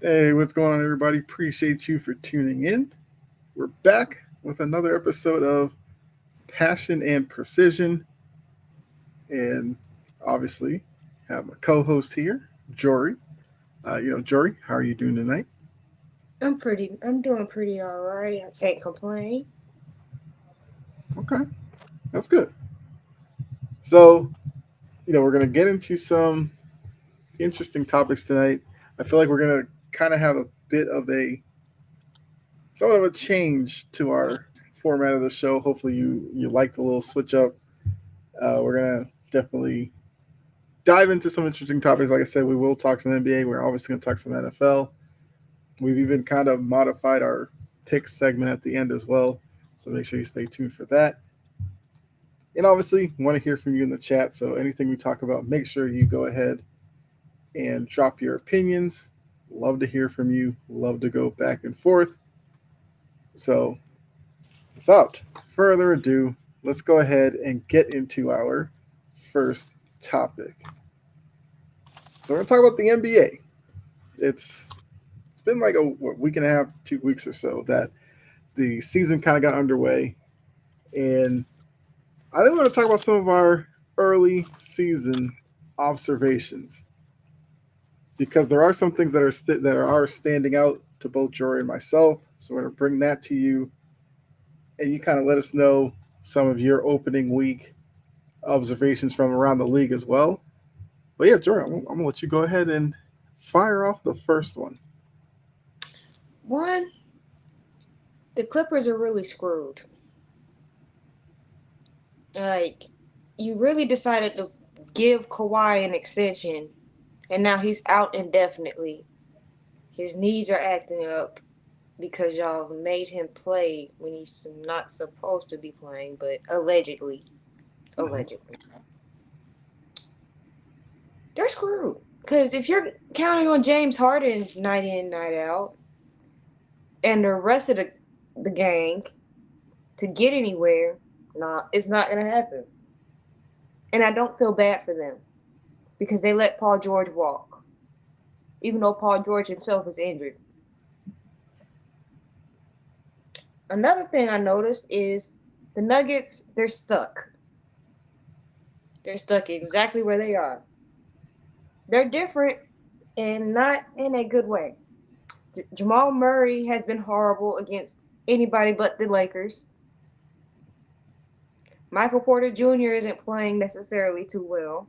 Hey, what's going on, everybody? Appreciate you for tuning in. We're back with another episode of Passion and Precision, and obviously have a co-host here, Jory. Jory, how are you doing tonight? I'm doing pretty all right. I can't complain. Okay, that's good. So, we're gonna get into some interesting topics tonight. I feel like we're gonna kind of have a bit of a somewhat of a change to our format of the show. Hopefully, you like the little switch up. We're gonna definitely dive into some interesting topics. Like I said, we will talk some NBA. We're obviously going to talk some NFL. We've even kind of modified our pick segment at the end as well. So make sure you stay tuned for that. And obviously, we want to hear from you in the chat. So anything we talk about, make sure you go ahead and drop your opinions. Love to hear from you. Love to go back and forth. So without further ado, let's go ahead and get into our first topic. So we're going to talk about the NBA. It's been like a week and a half, 2 weeks or so that the season kind of got underway, and I think we're going to talk about some of our early season observations because there are some things that are standing out to both Jory and myself. So we're going to bring that to you, and you kind of let us know some of your opening week observations from around the league as well. But yeah, Jory, I'm going to let you go ahead and fire off the first one. One, the Clippers are really screwed. Like, you really decided to give Kawhi an extension, and now he's out indefinitely. His knees are acting up because y'all made him play when he's not supposed to be playing, but allegedly. Mm-hmm. Allegedly. They're screwed. Because if you're counting on James Harden night in, night out, and the rest of the gang to get anywhere, nah, it's not gonna happen. And I don't feel bad for them because they let Paul George walk, even though Paul George himself is injured. Another thing I noticed is the Nuggets, they're stuck. They're stuck exactly where they are. They're different and not in a good way. Jamal Murray has been horrible against anybody but the Lakers. Michael Porter Jr. isn't playing necessarily too well.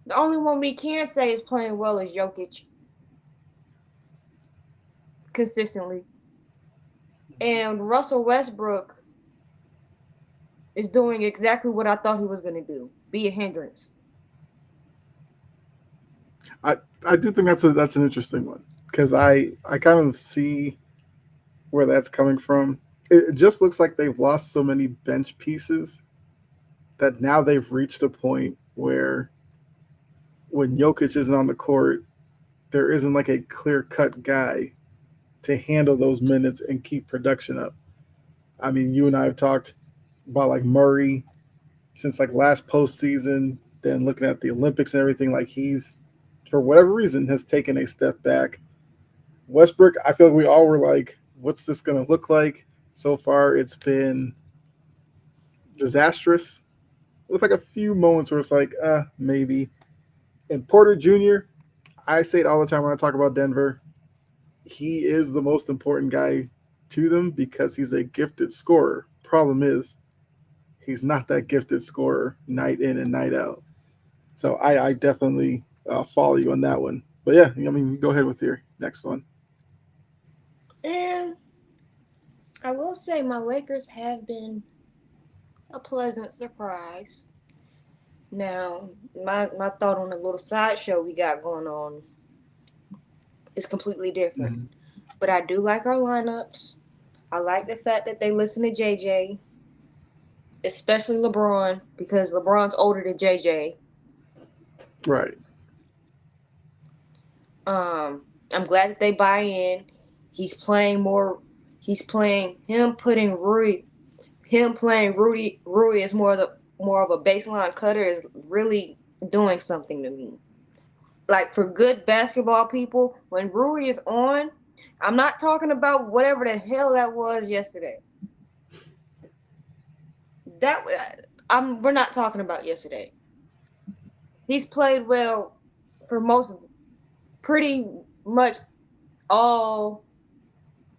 The only one we can say is playing well is Jokic consistently. And Russell Westbrook is doing exactly what I thought he was going to do, be a hindrance. I I do think that's an interesting one because I kind of see where that's coming from. It just looks like they've lost so many bench pieces that now they've reached a point where when Jokic isn't on the court, there isn't like a clear cut guy to handle those minutes and keep production up. I mean, you and I have talked about like Murray since like last postseason, then looking at the Olympics and everything, like he's for whatever reason has taken a step back. Westbrook, I feel like we all were like, what's this going to look like? So far, it's been disastrous with like a few moments where it's like, maybe. And Porter Jr., I say it all the time when I talk about Denver. He is the most important guy to them because he's a gifted scorer. Problem is, he's not that gifted scorer night in and night out. So I definitely follow you on that one. But yeah, I mean, go ahead with your next one. And I will say my Lakers have been a pleasant surprise. Now, my thought on the little sideshow we got going on is completely different. Mm-hmm. But I do like our lineups. I like the fact that they listen to JJ, especially LeBron, because LeBron's older than JJ. Right. I'm glad that they buy in. He's playing more. He's playing him putting Rui. Him playing Rui is more of a baseline cutter is really doing something to me. like for good basketball people, when Rui is on, I'm not talking about whatever the hell that was yesterday. That we're not talking about yesterday. He's played well for most, pretty much all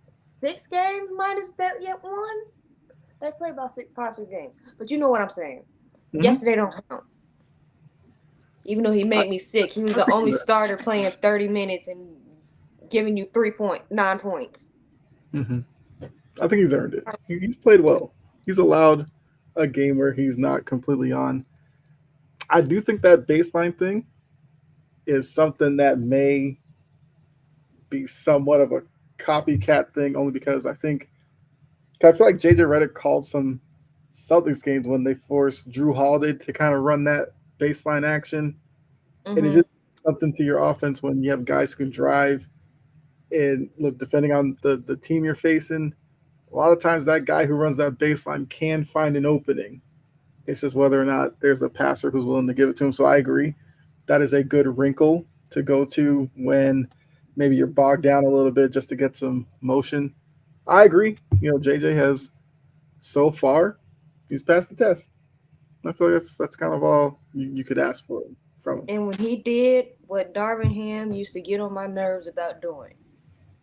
6 games minus that yet one. They played about 6 games, but you know what I'm saying. Mm-hmm. Yesterday don't count. Even though he I, made me sick, he was I the think only he's starter playing 30 minutes and giving you 3.9 points. mm-hmm. I think he's earned it. He's played well. He's allowed a game where he's not completely on. I do think that baseline thing is something that may be somewhat of a copycat thing, only because I feel like JJ Redick called some Celtics games when they forced Drew Holiday to kind of run that baseline action, and it's Mm-hmm. just something to your offense when you have guys who can drive and look, depending on the team you're facing. A lot of times, that guy who runs that baseline can find an opening. It's just whether or not there's a passer who's willing to give it to him. So I agree. That is a good wrinkle to go to when maybe you're bogged down a little bit just to get some motion. I agree. JJ has so far, he's passed the test. I feel like that's kind of all you could ask for from him. And when he did what Darvin Ham used to get on my nerves about doing,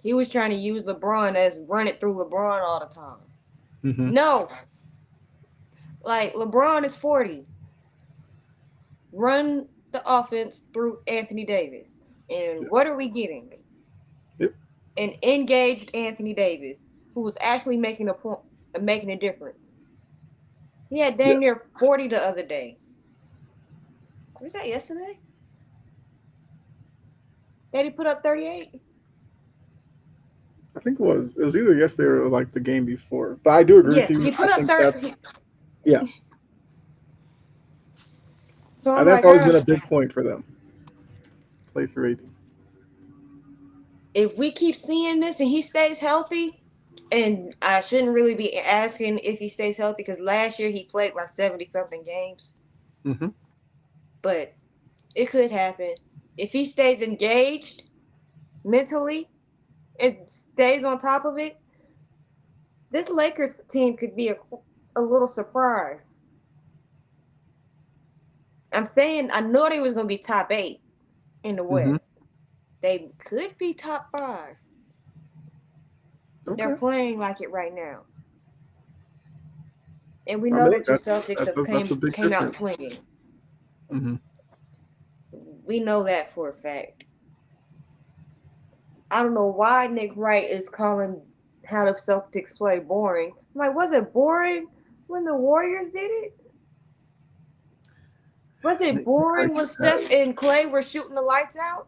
he was trying to use LeBron as run it through LeBron all the time. Mm-hmm. No, like LeBron is 40. Run the offense through Anthony Davis. And Yes. what are we getting? Yep. An engaged Anthony Davis who was actually making a point, making a difference. He had Yeah. dang near 40 the other day. Was that yesterday? That he put up 38? I think it was either yesterday or like the game before. But I do agree with Yeah, you. he I put up think 30. yeah, So I'm and that's like, always been a big point for them. Play through AD. if we keep seeing this and he stays healthy, and I shouldn't really be asking if he stays healthy because last year he played like 70 something games, Mm-hmm. but it could happen. If he stays engaged mentally and stays on top of it, this Lakers team could be a little surprise. I'm saying I know they was going to be top 8 in the Mm-hmm. West. They could be top 5. They're Okay. playing like it right now. And we I know mean, look, that your that's Celtics that's have a, that's a big came out difference. swinging. Mm-hmm. We know that for a fact. I don't know why Nick Wright is calling how the Celtics play boring. I'm like, was it boring when the Warriors did it? Was it Nick Wright boring when just Steph has and Clay were shooting the lights out?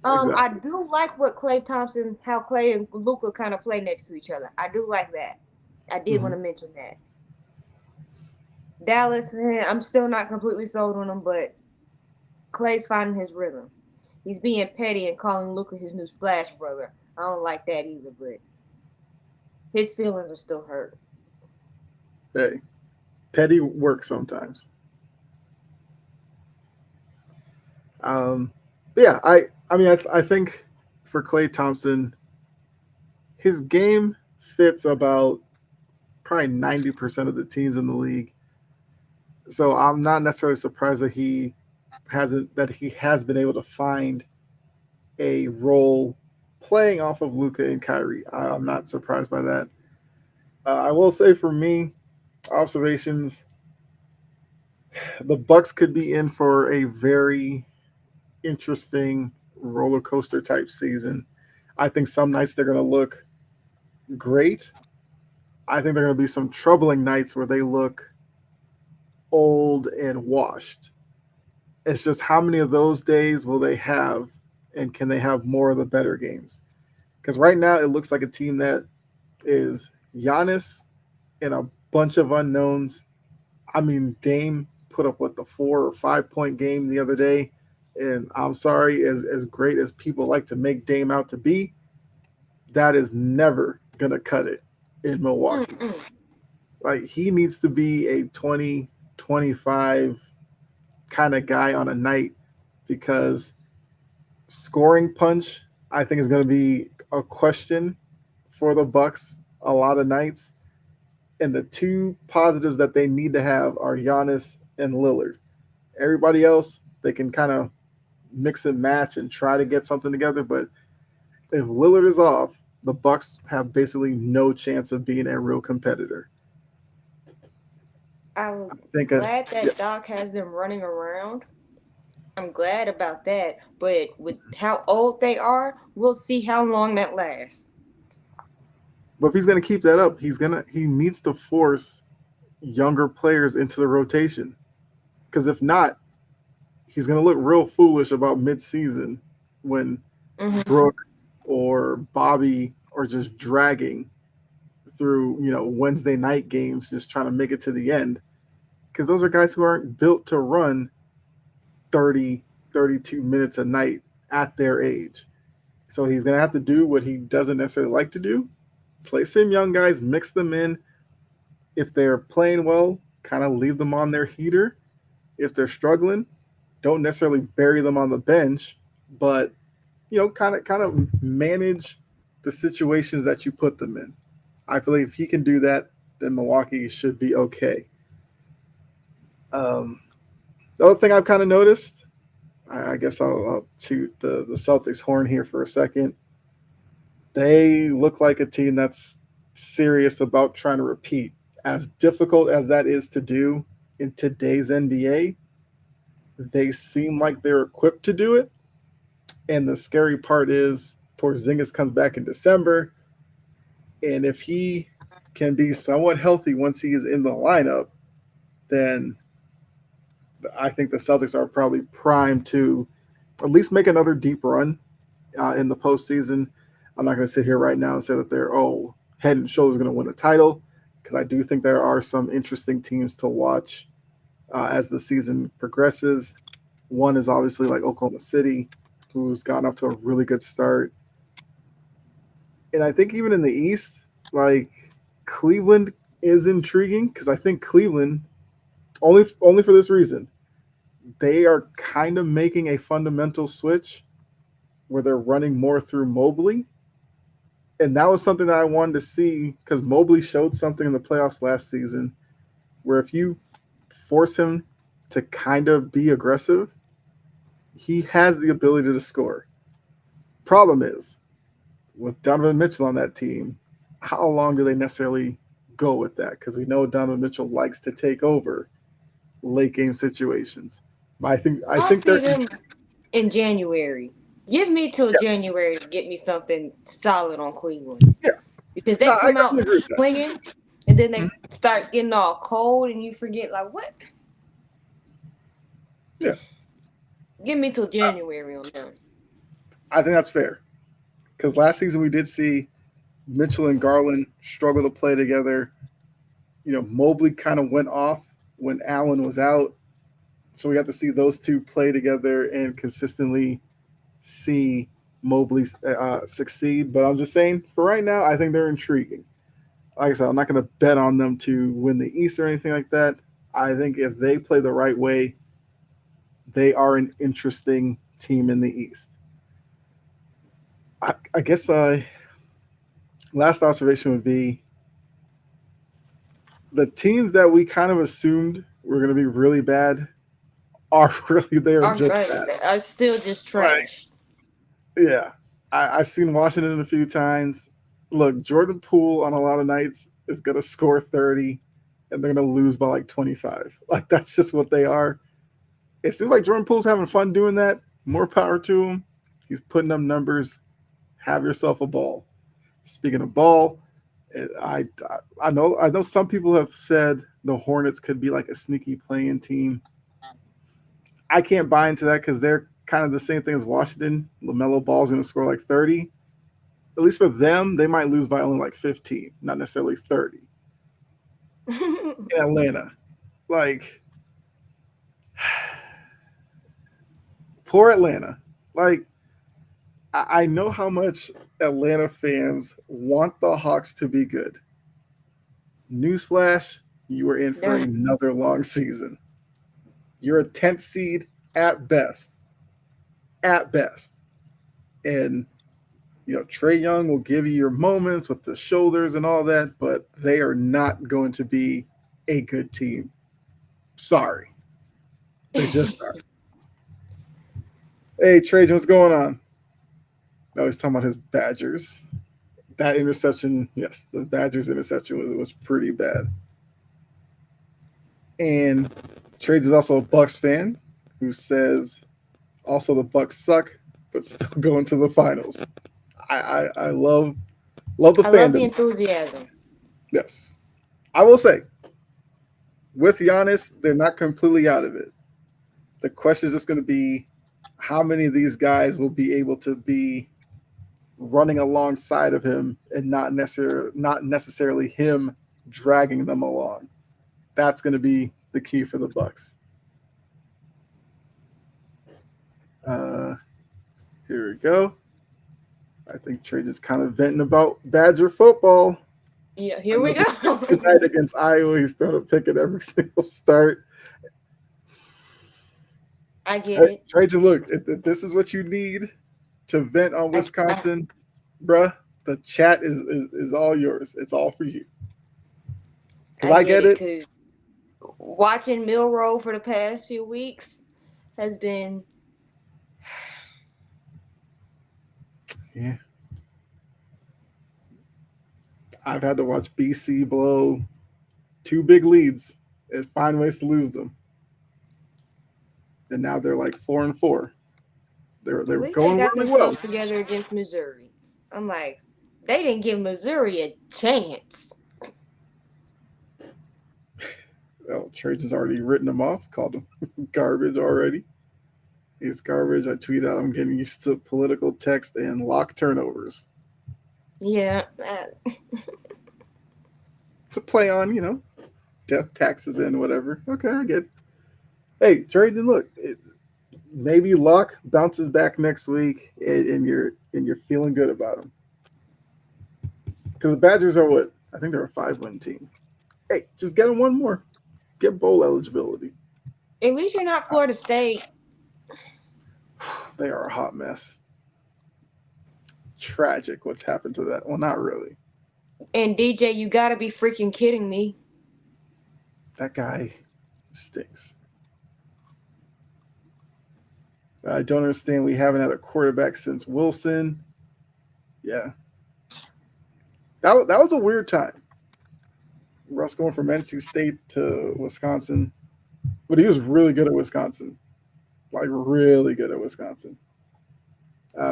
I exactly. do like what Clay Thompson, how Clay and Luca kind of play next to each other. I do like that. I did Mm-hmm. want to mention that. Dallas, I'm still not completely sold on him, but Clay's finding his rhythm. He's being petty and calling Luca his new Splash brother. I don't like that either, but his feelings are still hurt. Hey, petty work sometimes. Um, but yeah, I mean, I think for Clay Thompson, his game fits about probably 90% of the teams in the league. So I'm not necessarily surprised that he has been able to find a role playing off of Luca and Kyrie. I'm not surprised by that. I will say for me, observations, the Bucks could be in for a very interesting roller coaster type season. I think some nights they're going to look great. I think there are going to be some troubling nights where they look old and washed. It's just how many of those days will they have, and can they have more of the better games? Because right now it looks like a team that is Giannis and a bunch of unknowns. I mean, Dame put up what, the 4 or 5 point game the other day, and I'm sorry, as great as people like to make Dame out to be, that is never gonna cut it in Milwaukee. Mm-mm. Like, he needs to be a 20, 25 kind of guy on a night, because scoring punch, I think, is going to be a question for the Bucks a lot of nights. And the two positives that they need to have are Giannis and Lillard. Everybody else, they can kind of mix and match and try to get something together. But if Lillard is off, the Bucks have basically no chance of being a real competitor. I I'm think, glad yeah, that Doc has them running around. I'm glad about that. But with how old they are, we'll see how long that lasts. but if he's going to keep that up, he needs to force younger players into the rotation. Because if not, he's going to look real foolish about mid-season when Hmm. Brooke or Bobby are just dragging through, Wednesday night games, just trying to make it to the end. Because those are guys who aren't built to run 30, 32 minutes a night at their age. So he's going to have to do what he doesn't necessarily like to do, play some young guys, mix them in. If they're playing well, kind of leave them on their heater. If they're struggling, don't necessarily bury them on the bench, but kind of manage the situations that you put them in. I believe if he can do that, then Milwaukee should be okay. Um, the other thing I've kind of noticed, I guess I'll toot the Celtics horn here for a second. They look like a team that's serious about trying to repeat. As difficult as that is to do in today's NBA, they seem like they're equipped to do it. And the scary part is Porzingis comes back in December, and if he can be somewhat healthy once he is in the lineup, then I think the Celtics are probably primed to at least make another deep run in the postseason. I'm not going to sit here right now and say that they're head and shoulders going to win the title, because I do think there are some interesting teams to watch as the season progresses. One is obviously like Oklahoma City, who's gotten off to a really good start, and I think even in the East, like Cleveland is intriguing because I think Cleveland only for this reason, they are kind of making a fundamental switch where they're running more through Mobley. And that was something that I wanted to see because Mobley showed something in the playoffs last season where if you force him to kind of be aggressive, he has the ability to score. Problem is, with Donovan Mitchell on that team, how long do they necessarily go with that? Because we know Donovan Mitchell likes to take over late game situations. But I I'll think see they're them in January. Give me till yes, January to get me something solid on Cleveland. yeah. Because No, they I come definitely out agree with that. swinging and then Mhm. they start getting all cold and you forget, like, what? Yeah, Give me till I, January on them. I think that's fair. Because last season we did see Mitchell and Garland struggle to play together. Mobley kind of went off when Allen was out, so we got to see those two play together and consistently see Mobley succeed. But I'm just saying, for right now, I think they're intriguing. Like I said, I'm not going to bet on them to win the East or anything like that. I think if they play the right way, they are an interesting team in the East. I guess last observation would be the teams that we kind of assumed were going to be really bad are really they are just bad. I still just Like, trash. yeah, I've seen Washington a few times. Look, Jordan Poole on a lot of nights is going to score 30, and they're going to lose by like 25. Like that's just what they are. It seems like Jordan Poole's having fun doing that. More power to him. He's putting up numbers. Have yourself a ball. Speaking of ball, I I know some people have said the Hornets could be like a sneaky playing team. I can't buy into that because they're kind of the same thing as Washington. LaMelo Ball's going to score like 30. At least for them, they might lose by only like 15, not necessarily 30. In Atlanta, like poor Atlanta. Like I know how much Atlanta fans want the Hawks to be good. Newsflash, you are in for They're another long season. You're a 10th seed at best. At best. And Trae Young will give you your moments with the shoulders and all that, but they are not going to be a good team. Sorry. They just are. Hey, Trajan, what's going on? No, he's talking about his Badgers. That interception, yes, the Badgers interception was pretty bad. And Trajan's also a Bucks fan who says also the Bucks suck, but still going to the finals. I love the I love the fandom. enthusiasm. Yes. I will say, with Giannis, they're not completely out of it. The question is just going to be how many of these guys will be able to be running alongside of him and not necessarily him dragging them along. That's going to be the key for the Bucks. Uh, here we go. I think Trey just kind of venting about Badger football. Yeah, here we Another go. good night against Iowa. He's throwing a pick at every single start. I get Hey, it. Trajan, look, if this is what you need to vent on I, Wisconsin, bruh, the chat is all yours. It's all for you. Because I I get get it. it. Because watching Milrow for the past few weeks has been. Yeah. I've had to watch BC blow two big leads and find ways to lose them. And now they're like 4-4. At They're least they going got really well. themselves together against Missouri. I'm like, they didn't give Missouri a chance. Well, Trajan's already written them off, called them garbage already. He's garbage. I tweet out I'm getting used to political text and lock turnovers. Yeah. To play on, death taxes and whatever. Okay, I get it. Hey, Trajan, look, maybe Luck bounces back next week, and you're feeling good about him. Because the Badgers are what? I think they're a 5-win team. Hey, just get them one more. Get bowl eligibility. At least you're not Florida State. They are a hot mess. Tragic what's happened to that. Well, not really. And DJ, you gotta be freaking kidding me. That guy stinks. I don't understand. We haven't had a quarterback since Wilson. Yeah, that was a weird time. Russ going from NC State to Wisconsin, but he was really good at Wisconsin. Like really good at Wisconsin.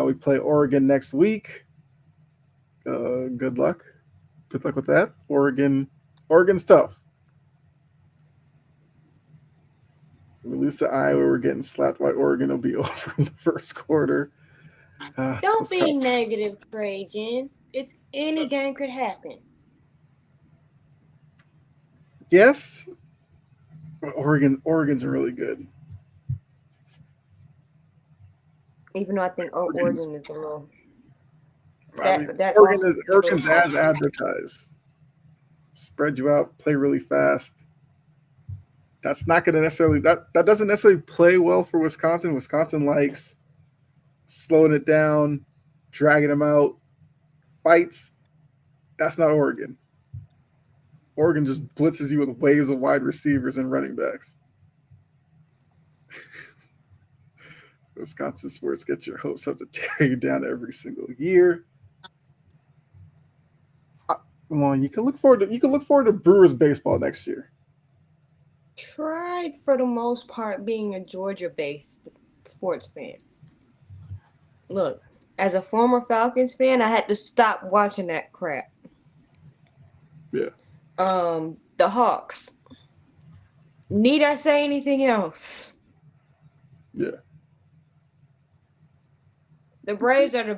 We play Oregon next week. Good luck. Good luck with that. Oregon's tough. We lose to Iowa. We're getting slapped by Oregon. It'll be over in the first quarter. Don't be Wisconsin. negative, Trajan. It's any game could happen. Yes, but Oregon's really good. Even though I think Oregon, Oregon is a little I mean, that Oregon offense is is a little Oregon's as frustrating. advertised. Spread you out, play really fast. That's not going to necessarily that doesn't necessarily play well for Wisconsin. Wisconsin likes slowing it down, dragging them out, fights. That's not Oregon. Oregon just blitzes you with waves of wide receivers and running backs. Wisconsin sports get your hopes up to tear you down every single year. Well, you can look forward to Brewers baseball next year. Tried for the most part being a Georgia-based sports fan. Look, as a former Falcons fan, I had to stop watching that crap. Yeah, The Hawks. Need I say anything else? yeah. The Braves are the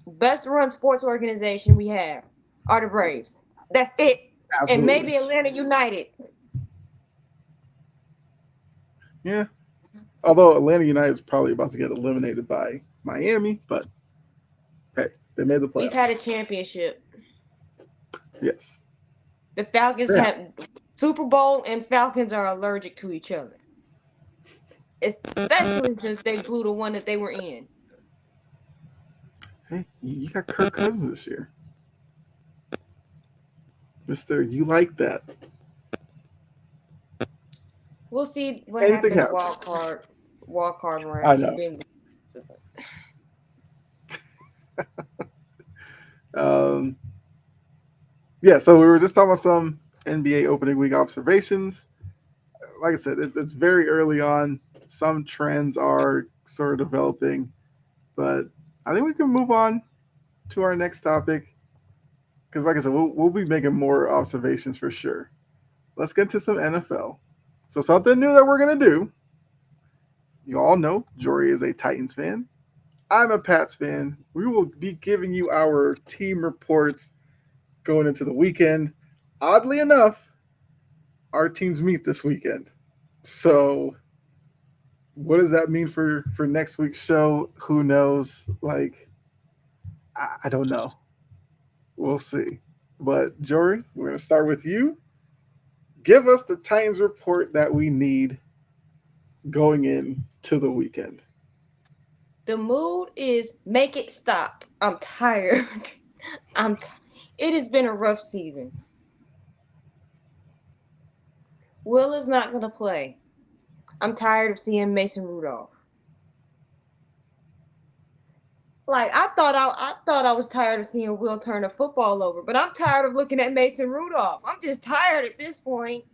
best run sports organization we have. Are the Braves. That's it. And Absolutely. maybe Atlanta United. Yeah. Although Atlanta United is probably about to get eliminated by Miami, but hey, they made the We've had playoffs. a championship. Yes. The Falcons Yeah. have Super Bowl and Falcons are allergic to each other. Especially since they blew the one that they were in. Hey, you got Kirk Cousins this year, Mister. You like that? We'll see what Anything happens happens. wild card I round. know. Then Um, yeah. So we were just talking about some NBA opening week observations. Like I said, it's very early on. Some trends are sort of developing, but I think we can move on to our next topic because, like I said, we'll be making more observations for sure. Let's get into some NFL. So something new that we're gonna do. You all know Jory is a Titans fan. I'm a Pats fan. We will be giving you our team reports going into the weekend. Oddly enough, our teams meet this weekend. So what does that mean for next week's show? Who knows? Like I don't know. We'll see. But Jory, we're gonna start with you. Give us the Titans report that we need going into the weekend. the mood is make it stop. I'm tired. It has been a rough season. Will is not gonna play. I'm tired of seeing Mason Rudolph. Like I thought I was tired of seeing Will turn the football over, but I'm tired of looking at Mason Rudolph. I'm just tired at this point.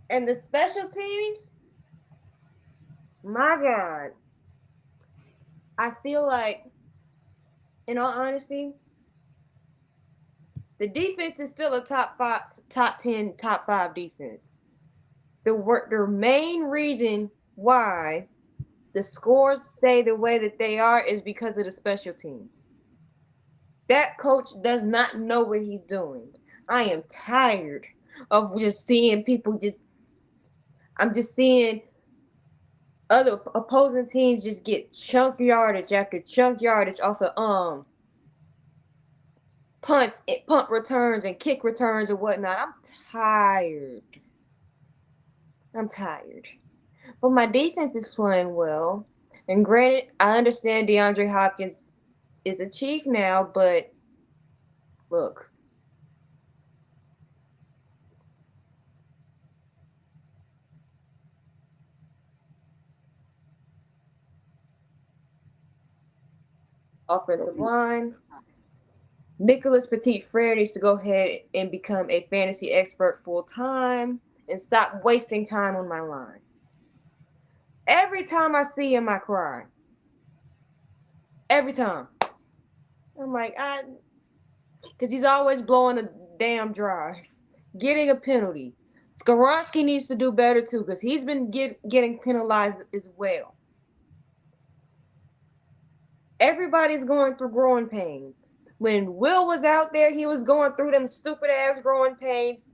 And the special teams, my God, I feel like, in all honesty, the defense is still a top five, top 10, top five defense. The main reason why the scores say the way that they are is because of the special teams. That coach does not know what he's doing. I am tired of just seeing people just. I'm just seeing other opposing teams just get chunk yardage after chunk yardage off of punt returns and kick returns and whatnot. I'm tired. I'm tired. But my defense is playing well. And granted, I understand DeAndre Hopkins is a chief now, but look, offensive line. Nicholas Petit Frere needs to go ahead and become a fantasy expert full time and stop wasting time on my line. Every time I see him, I cry. Every time. I'm like, because he's always blowing a damn drive, getting a penalty. Skaronski needs to do better too, because he's been getting penalized as well. Everybody's going through growing pains. When Will was out there, he was going through them stupid ass growing pains,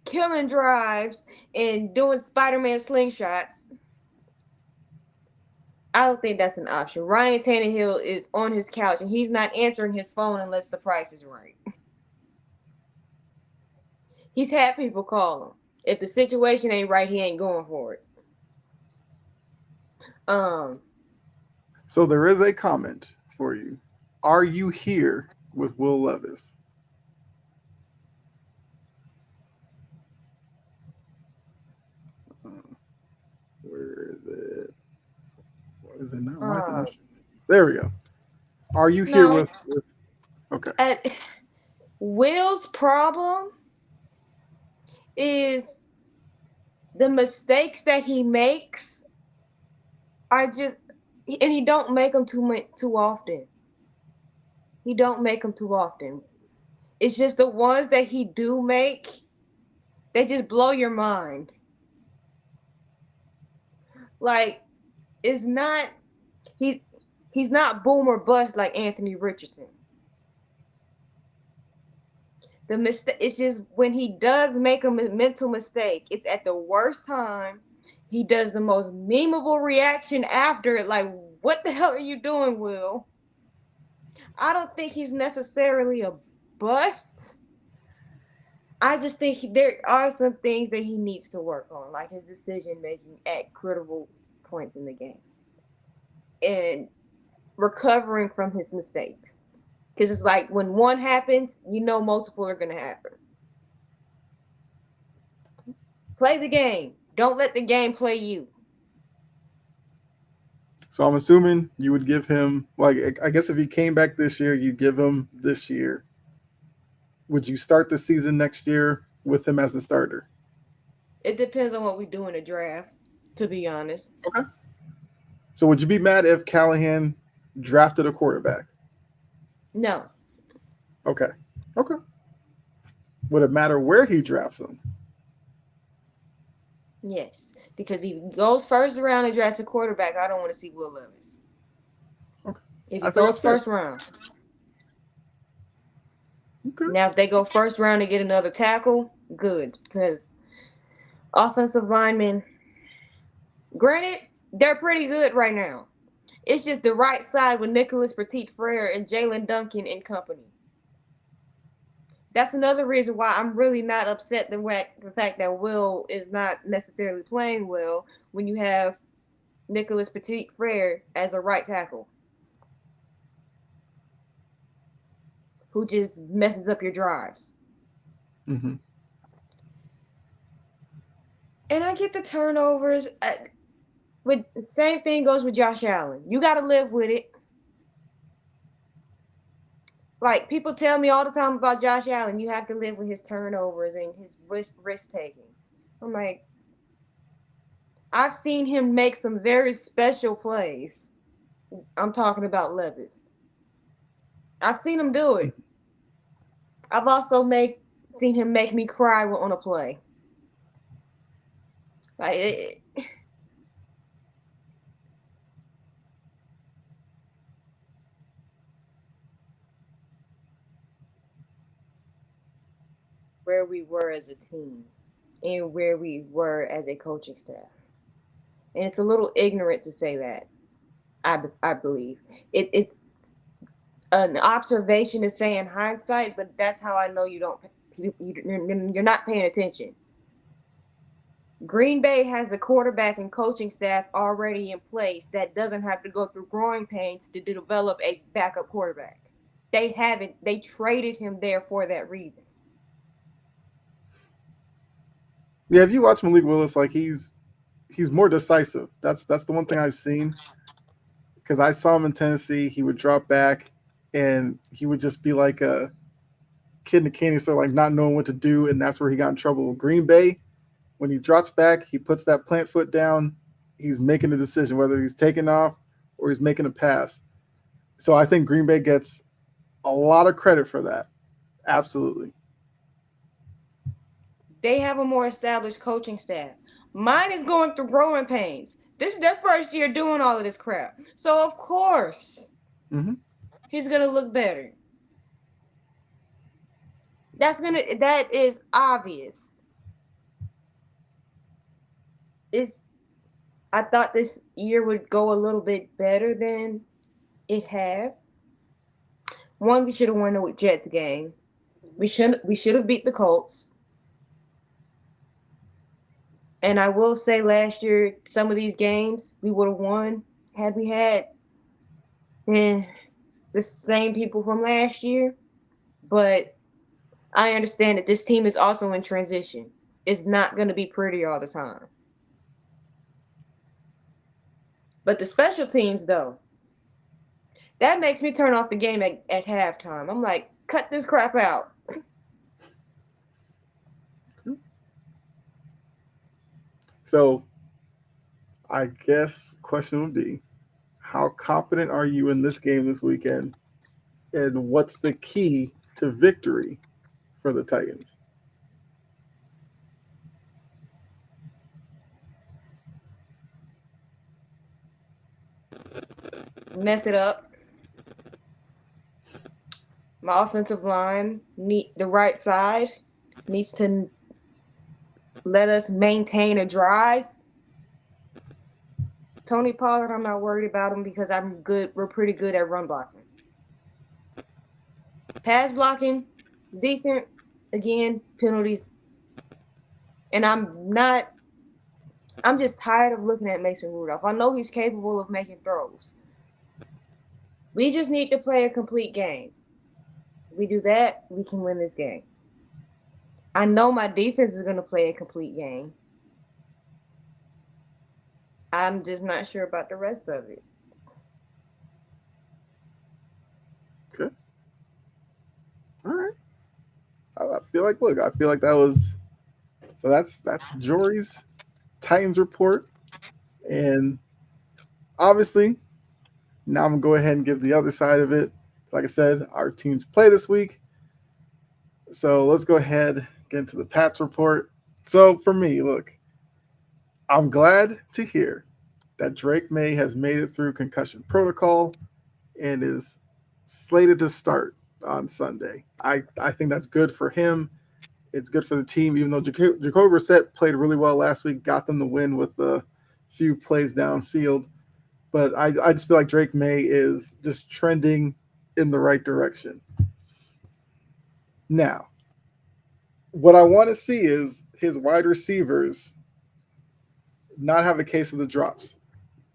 killing drives, and doing Spider-Man slingshots. I don't think that's an option. Ryan Tannehill is on his couch and he's not answering his phone unless the price is right. He's had people call him. If the situation ain't right, he ain't going for it. Um, So there is a comment for you. Are you here with Will Levis? Uh, where is it? What is it not? Why is it not? um, There we go. Are you here no. with okay. At Will's problem is the mistakes that he makes are just, and he don't make them too often. He don't make them too often. It's just the ones that he do make, they just blow your mind. Like it's not he he's not boom or bust like Anthony Richardson. The mistake it's just when he does make a mental mistake, it's at the worst time. He does the most memeable reaction after it, like, what the hell are you doing, Will? I don't think he's necessarily a bust. I just think there are some things that he needs to work on, like his decision making at critical points in the game. And recovering from his mistakes. Because it's like when one happens, you know multiple are going to happen. Play the game. Don't let the game play you. So I'm assuming you would give him, like, I guess if he came back this year, you'd give him this year. Would you start the season next year with him as the starter? It depends on what we do in the draft, to be honest. Okay. So would you be mad if Callahan drafted a quarterback? No. Okay. Okay. Would it matter where he drafts him? Yes. Because if he goes first round and drafts a quarterback, I don't want to see Will Levis. Okay. If he I think goes that's fair. first round. Okay. Now, if they go first round and get another tackle, good. Because offensive linemen, granted, they're pretty good right now. It's just the right side with Nicholas Petit Frere and Jalen Duncan and company. That's another reason why I'm really not upset the fact that Will is not necessarily playing well when you have Nicholas Petit Frere as a right tackle who just messes up your drives. Mm-hmm. And I get the turnovers. With the same thing goes with Josh Allen. You got to live with it. Like people tell me all the time about Josh Allen, you have to live with his turnovers and his risk taking. I'm like, I've seen him make some very special plays. I'm talking about Levis. I've seen him do it. I've also seen him make me cry on a play. Like where we were as a team and where we were as a coaching staff. And it's a little ignorant to say that. I believe it's an observation to say in hindsight, but that's how I know you're not paying attention. Green Bay has the quarterback and coaching staff already in place that doesn't have to go through growing pains to develop a backup quarterback. They haven't. They traded him there for that reason. Yeah, if you watch Malik Willis, like he's more decisive. That's the one thing I've seen because I saw him in Tennessee. He would drop back and he would just be like a kid in a candy store, like not knowing what to do, and that's where he got in trouble. Green Bay, when he drops back, he puts that plant foot down. He's making a decision whether he's taking off or he's making a pass. So I think Green Bay gets a lot of credit for that. Absolutely. They have a more established coaching staff. Mine is going through growing pains. This is their first year doing all of this crap. So of course Mm-hmm. he's gonna look better. That is obvious. It's I thought this year would go a little bit better than it has. One, we should have won the Jets game. We should have beat the Colts. And I will say last year, some of these games we would have won had we had eh, the same people from last year. But I understand that this team is also in transition. It's not going to be pretty all the time. But the special teams, though, that makes me turn off the game at halftime. I'm like, cut this crap out. So I guess question would be, how confident are you in this game this weekend? And what's the key to victory for the Titans? Mess it up. My offensive line, the right side, needs to let us maintain a drive. Tony Pollard, I'm not worried about him because I'm good. We're pretty good at run blocking. Pass blocking, decent. Again, penalties. And I'm just tired of looking at Mason Rudolph. I know he's capable of making throws. We just need to play a complete game. We do that, we can win this game. I know my defense is going to play a complete game. I'm just not sure about the rest of it. Okay. All right. I feel like look, I feel like that was so that's Jory's Titans report. And obviously, now I'm gonna go ahead and give the other side of it. Like I said, our teams play this week. So let's go ahead get into the Pats report. So for me, look, I'm glad to hear that Drake May has made it through concussion protocol and is slated to start on Sunday. I think that's good for him. It's good for the team, even though Jacoby Brissett played really well last week, got them the win with a few plays downfield. But I just feel like Drake May is just trending in the right direction. Now, what I want to see is his wide receivers not have a case of the drops.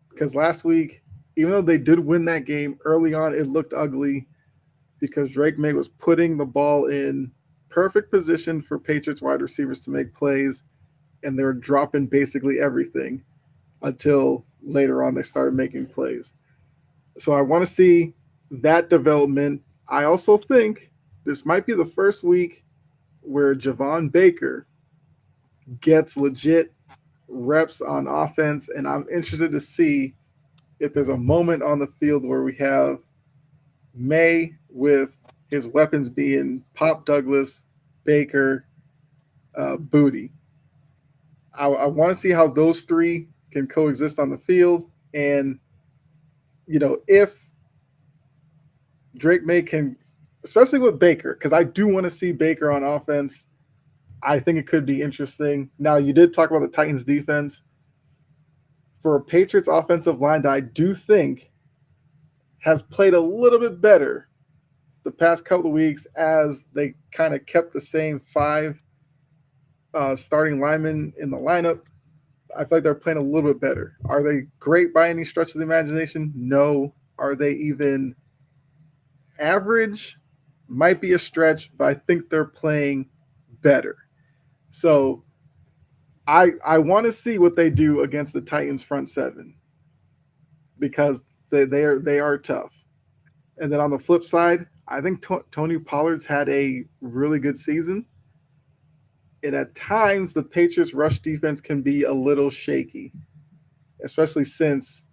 Because last week, even though they did win that game early on, it looked ugly because Drake May was putting the ball in perfect position for Patriots wide receivers to make plays, and they were dropping basically everything until later on they started making plays. So I want to see that development. I also think this might be the first week where Javon Baker gets legit reps on offense, and I'm interested to see if there's a moment on the field where we have May with his weapons being Pop Douglas, Baker, Booty. I want to see how those three can coexist on the field, and if Drake May can, especially with Baker, because I do want to see Baker on offense. I think it could be interesting. Now, you did talk about the Titans defense. For a Patriots offensive line that I do think has played a little bit better the past couple of weeks as they kind of kept the same five starting linemen in the lineup. I feel like they're playing a little bit better. Are they great by any stretch of the imagination? No. Are they even average? Might be a stretch, but I think they're playing better. So I want to see what they do against the Titans front seven because they are tough. And then on the flip side, I think Tony Pollard's had a really good season. And at times, the Patriots' rush defense can be a little shaky, especially since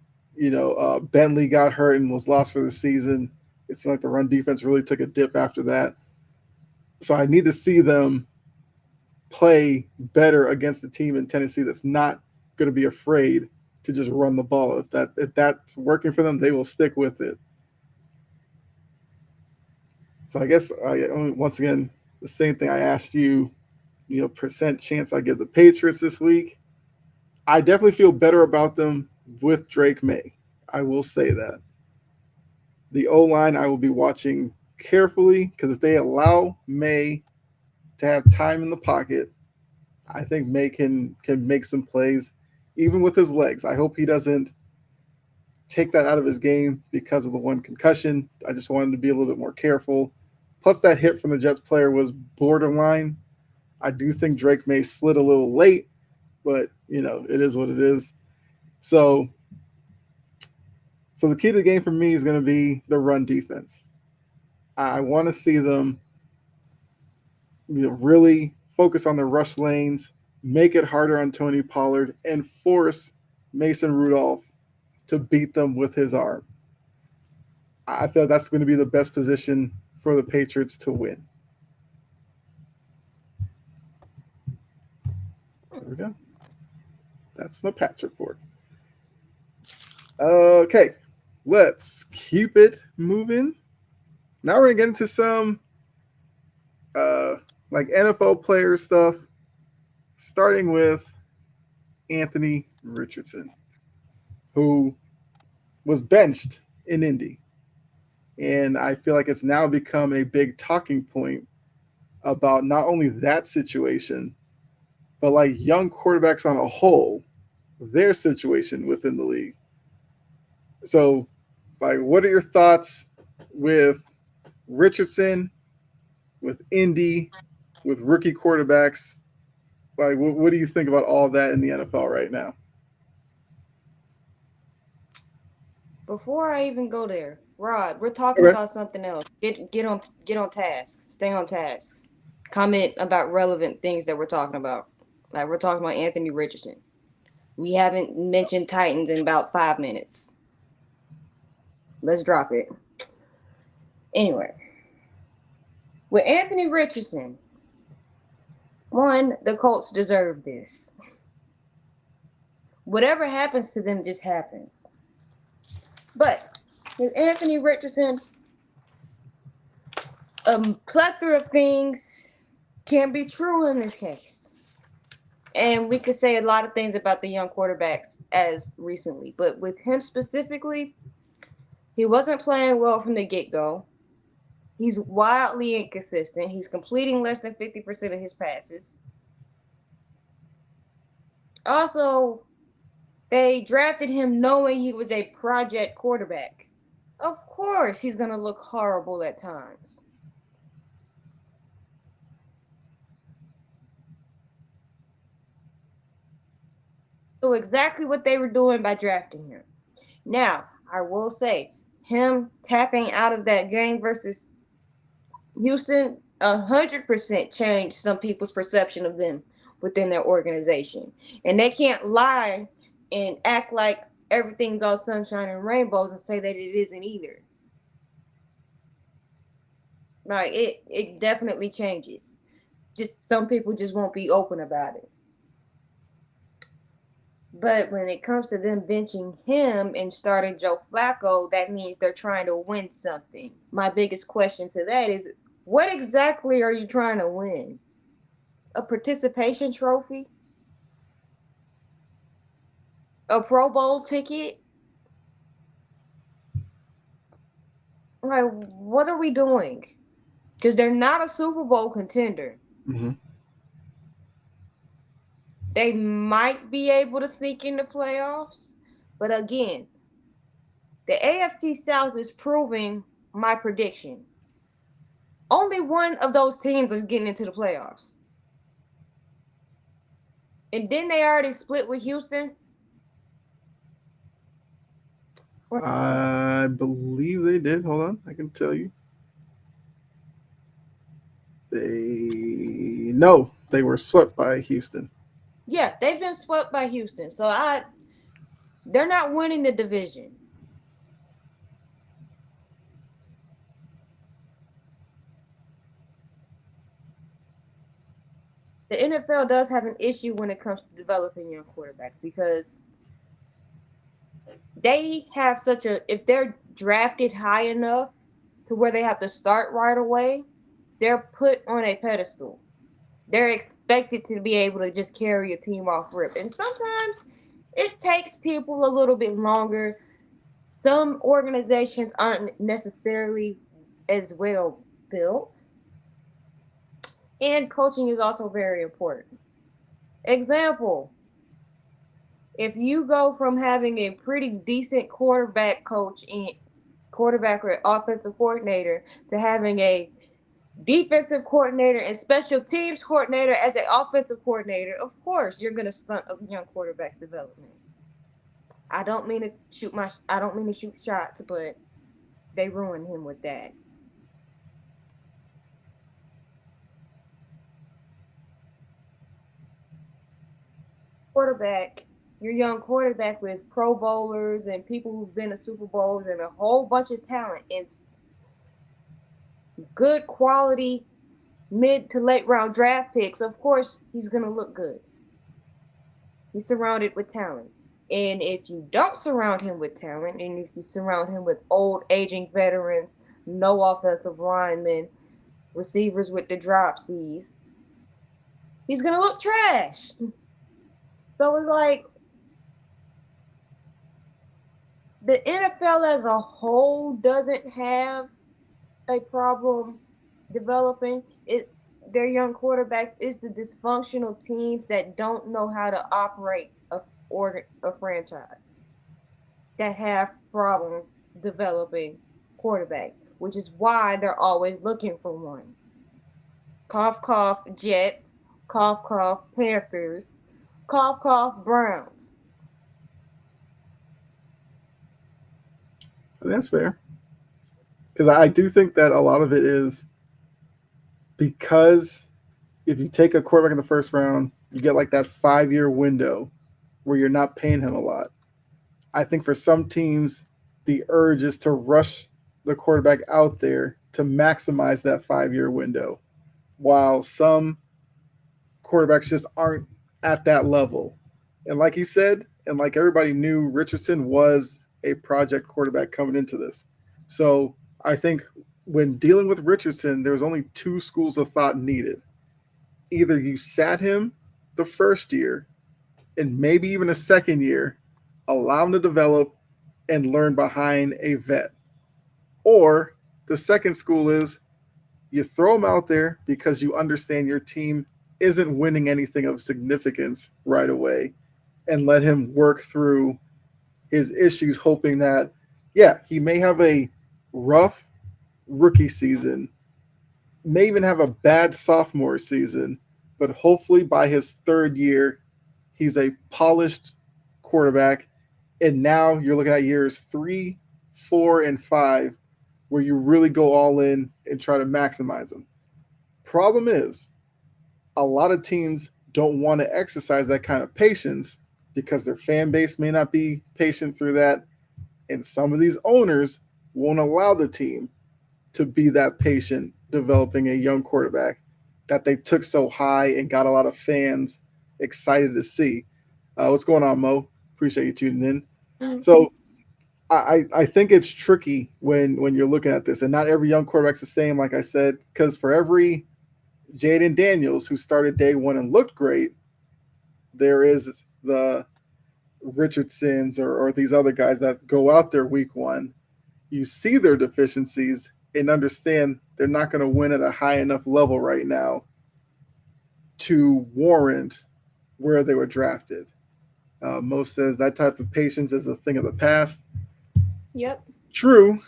Bentley got hurt and was lost for the season. It's like the run defense really took a dip after that. So I need to see them play better against the team in Tennessee that's not going to be afraid to just run the ball. If that's working for them, they will stick with it. So I guess once again the same thing I asked you. Percent chance I get the Patriots this week. I definitely feel better about them with Drake May. I will say that. The O line I will be watching carefully because if they allow May to have time in the pocket, I think May can make some plays, even with his legs. I hope he doesn't take that out of his game because of the one concussion. I just wanted to be a little bit more careful. Plus, that hit from the Jets player was borderline. I do think Drake May slid a little late, but it is what it is. So the key to the game for me is going to be the run defense. I want to see them really focus on the rush lanes, make it harder on Tony Pollard, and force Mason Rudolph to beat them with his arm. I feel that's going to be the best position for the Patriots to win. There we go. That's my Pats report. Okay, let's keep it moving. Now we're going to get into some like NFL player stuff, starting with Anthony Richardson, who was benched in Indy. And I feel like it's now become a big talking point about not only that situation, but like young quarterbacks on a whole, their situation within the league. So Like, what are your thoughts with Richardson, with Indy, with rookie quarterbacks? Like, what do you think about all that in the NFL right now? Before I even go there, Rod, we're talking Okay. about something else. Get on task. Stay on task. Comment about relevant things that we're talking about. Like we're talking about Anthony Richardson. We haven't mentioned Titans in about 5 minutes. Let's drop it. Anyway, with Anthony Richardson, one, the Colts deserve this. Whatever happens to them just happens. But with Anthony Richardson, a plethora of things can be true in this case. And we could say a lot of things about the young quarterbacks as recently. But with him specifically, he wasn't playing well from the get go. He's wildly inconsistent. He's completing less than 50% of his passes. Also, they drafted him knowing he was a project quarterback. Of course, he's going to look horrible at times. So, exactly what they were doing by drafting him. Now, I will say, him tapping out of that game versus Houston 100% changed some people's perception of them within their organization. And they can't lie and act like everything's all sunshine and rainbows and say that it isn't either. Right? It definitely changes. Just some people just won't be open about it. But when it comes to them benching him and starting Joe Flacco, that means they're trying to win something. My biggest question to that is, what exactly are you trying to win? A participation trophy? A Pro Bowl ticket? Like, what are we doing? Because they're not a Super Bowl contender. Mm-hmm. They might be able to sneak in the playoffs. But again, the AFC South is proving my prediction. Only one of those teams is getting into the playoffs. And then they already split with Houston. I believe they did. Hold on, I can tell you. They were swept by Houston. Yeah, they've been swept by Houston. They're not winning the division. The NFL does have an issue when it comes to developing young quarterbacks because they have such a if they're drafted high enough to where they have to start right away, they're put on a pedestal. They're expected to be able to just carry a team off rip. And sometimes it takes people a little bit longer. Some organizations aren't necessarily as well built. And coaching is also very important. Example, if you go from having a pretty decent quarterback coach and quarterback or offensive coordinator to having a defensive coordinator and special teams coordinator as an offensive coordinator, of course you're going to stunt a young quarterback's development. I don't mean to shoot shots, but they ruined him with that. Quarterback, your young quarterback with Pro Bowlers and people who've been to Super Bowls and a whole bunch of talent and good quality mid to late round draft picks, of course he's going to look good. He's surrounded with talent. And if you don't surround him with talent, and if you surround him with old, aging veterans, no offensive linemen, receivers with the dropsies, he's going to look trash. So it's like the NFL as a whole doesn't have a problem developing. It's their young quarterbacks. It's the dysfunctional teams that don't know how to operate a franchise. that have problems developing quarterbacks, which is why they're always looking for one. Cough, cough, Jets. Cough, cough, Panthers. Cough, cough, Browns. And that's fair because I do think that a lot of it is because if you take a quarterback in the first round, you get like that 5 year window where you're not paying him a lot. I think for some teams, the urge is to rush the quarterback out there to maximize that 5 year window, while some quarterbacks just aren't at that level. And like you said, and like everybody knew, Richardson was a project quarterback coming into this. So I think when dealing with Richardson, there was only two schools of thought needed. Either you sat him the first year and maybe even a second year, allow him to develop and learn behind a vet. Or the second school is you throw him out there because you understand your team isn't winning anything of significance right away and let him work through his issues, hoping that, yeah, he may have a rough rookie season, may even have a bad sophomore season, but hopefully by his third year, he's a polished quarterback. And now you're looking at years 3, 4, and 5 where you really go all in and try to maximize them. Problem is, a lot of teams don't want to exercise that kind of patience because their fan base may not be patient through that. And some of these owners won't allow the team to be that patient developing a young quarterback that they took so high and got a lot of fans excited to see. What's going on, Mo? Appreciate you tuning in. Mm. So I think it's tricky when you're looking at this, and not every young quarterback's the same. Like I said, because for every Jaden Daniels who started day one and looked great, there is the Richardsons or these other guys that go out there week one. You see their deficiencies and understand they're not going to win at a high enough level right now to warrant where they were drafted. Most says that type of patience is a thing of the past. Yep. True,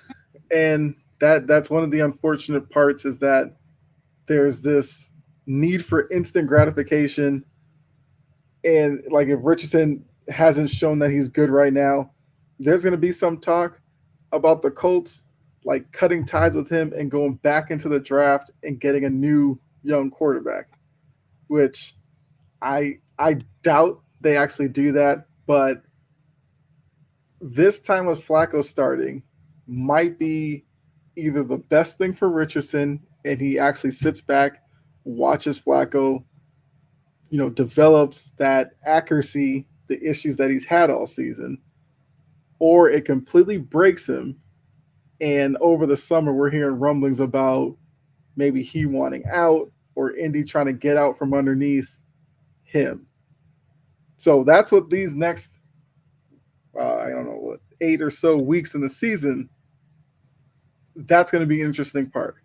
and that's one of the unfortunate parts is that there's this need for instant gratification, and like if Richardson hasn't shown that he's good right now, there's going to be some talk about the Colts like cutting ties with him and going back into the draft and getting a new young quarterback, which I doubt they actually do that, but this time with Flacco starting might be either the best thing for Richardson and he actually sits back, watches Flacco, develops that accuracy, the issues that he's had all season, or it completely breaks him. And over the summer, we're hearing rumblings about maybe he wanting out or Indy trying to get out from underneath him. So that's what these next, I don't know, 8 or so weeks in the season, that's going to be an interesting part.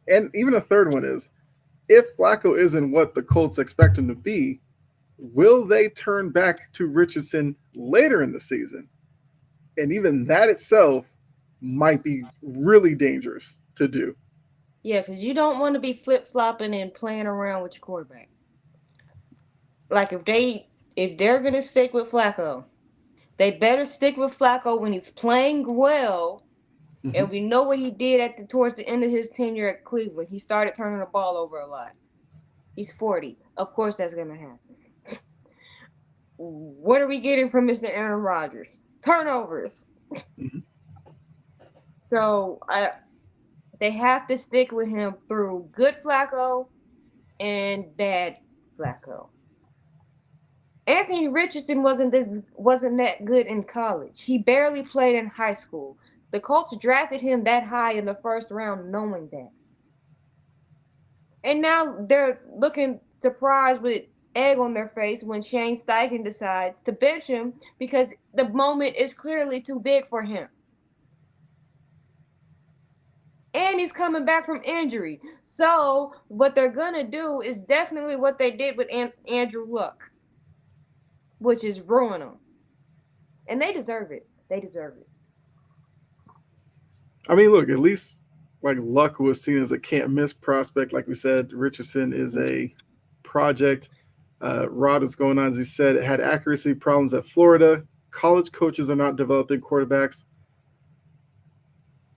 And even a third one is if Flacco isn't what the Colts expect him to be, will they turn back to Richardson later in the season? And even that itself might be really dangerous to do. Yeah, because you don't want to be flip flopping and playing around with your quarterback. Like if they're gonna stick with Flacco, they better stick with Flacco when he's playing well. Mm-hmm. And we know what he did towards the end of his tenure at Cleveland. He started turning the ball over a lot. He's 40. Of course that's gonna happen. What are we getting from Mr. Aaron Rodgers? Turnovers. Mm-hmm. So they have to stick with him through good Flacco and bad Flacco. Anthony Richardson wasn't that good in college. He barely played in high school. The Colts drafted him that high in the first round knowing that. And now they're looking surprised with egg on their face when Shane Steichen decides to bench him because the moment is clearly too big for him. And he's coming back from injury. So what they're gonna do is definitely what they did with Andrew Luck, which is ruin him, and they deserve it. They deserve it. I mean, look, at least like Luck was seen as a can't miss prospect. Like we said, Richardson is a project. Rod is going on, as he said, had accuracy problems at Florida. College coaches are not developing quarterbacks.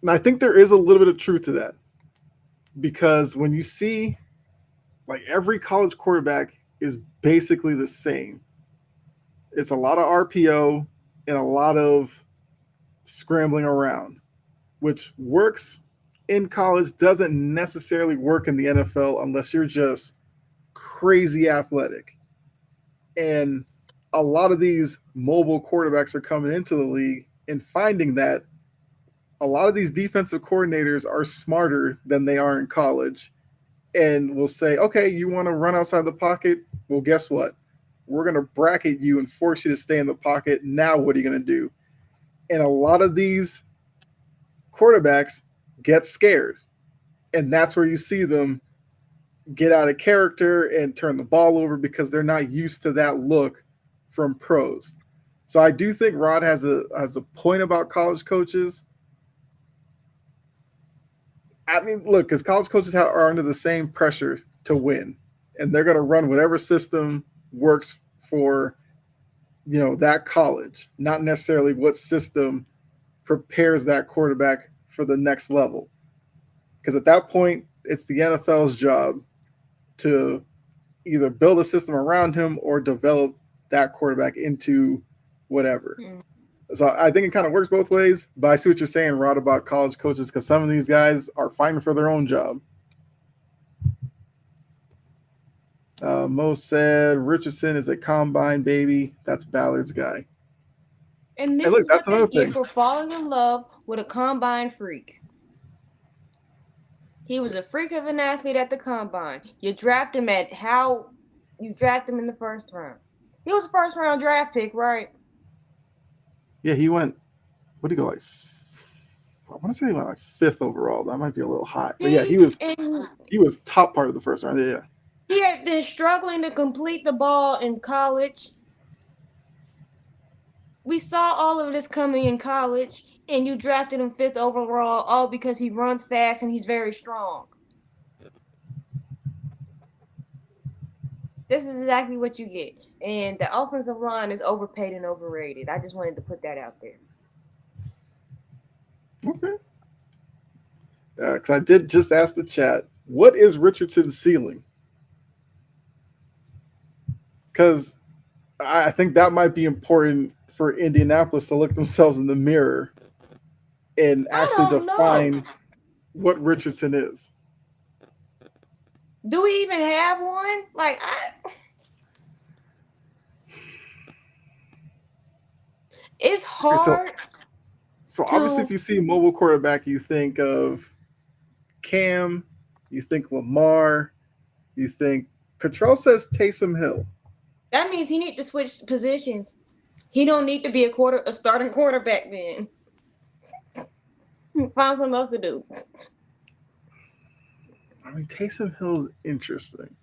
And I think there is a little bit of truth to that because when you see like every college quarterback is basically the same, it's a lot of RPO and a lot of scrambling around, which works in college, doesn't necessarily work in the NFL unless you're just crazy athletic. And a lot of these mobile quarterbacks are coming into the league and finding that a lot of these defensive coordinators are smarter than they are in college and will say, okay, you want to run outside the pocket? Well, guess what? We're going to bracket you and force you to stay in the pocket. Now, what are you going to do? And a lot of these quarterbacks get scared. And that's where you see them get out of character and turn the ball over because they're not used to that look from pros. So I do think Rod has a point about college coaches. I mean, look, because college coaches are under the same pressure to win, and they're going to run whatever system works for that college, not necessarily what system prepares that quarterback for the next level. Because at that point, it's the NFL's job to either build a system around him or develop that quarterback into whatever. Mm. So I think it kind of works both ways. But I see what you're saying, Rod, about college coaches because some of these guys are fighting for their own job. Mo said Richardson is a combine baby. That's Ballard's guy. And And this look, is that's what they another get thing. for falling in love with a combine freak. He was a freak of an athlete at the combine. You draft him at how you draft him in the first round. He was a first round draft pick, right? Yeah, he went. What did he go like? I want to say he went like fifth overall. That might be a little high, but yeah, See, and he was top part of the first round. Yeah, he had been struggling to complete the ball in college. We saw all of this coming in college, and you drafted him fifth overall, all because he runs fast and he's very strong. This is exactly what you get. And the offensive line is overpaid and overrated. I just wanted to put that out there. okay. Because I did just ask the chat, what is Richardson's ceiling? Because I think that might be important for Indianapolis to look themselves in the mirror and I actually don't know. define what Richardson is. Do we even have one? It's Okay, so hard obviously, if to. you see mobile quarterback, you think of Cam, you think Lamar, you think Patrol says Taysom Hill. That means he need to switch positions. He don't need to be a starting quarterback then. Find something else to do. I mean, Taysom Hill's interesting.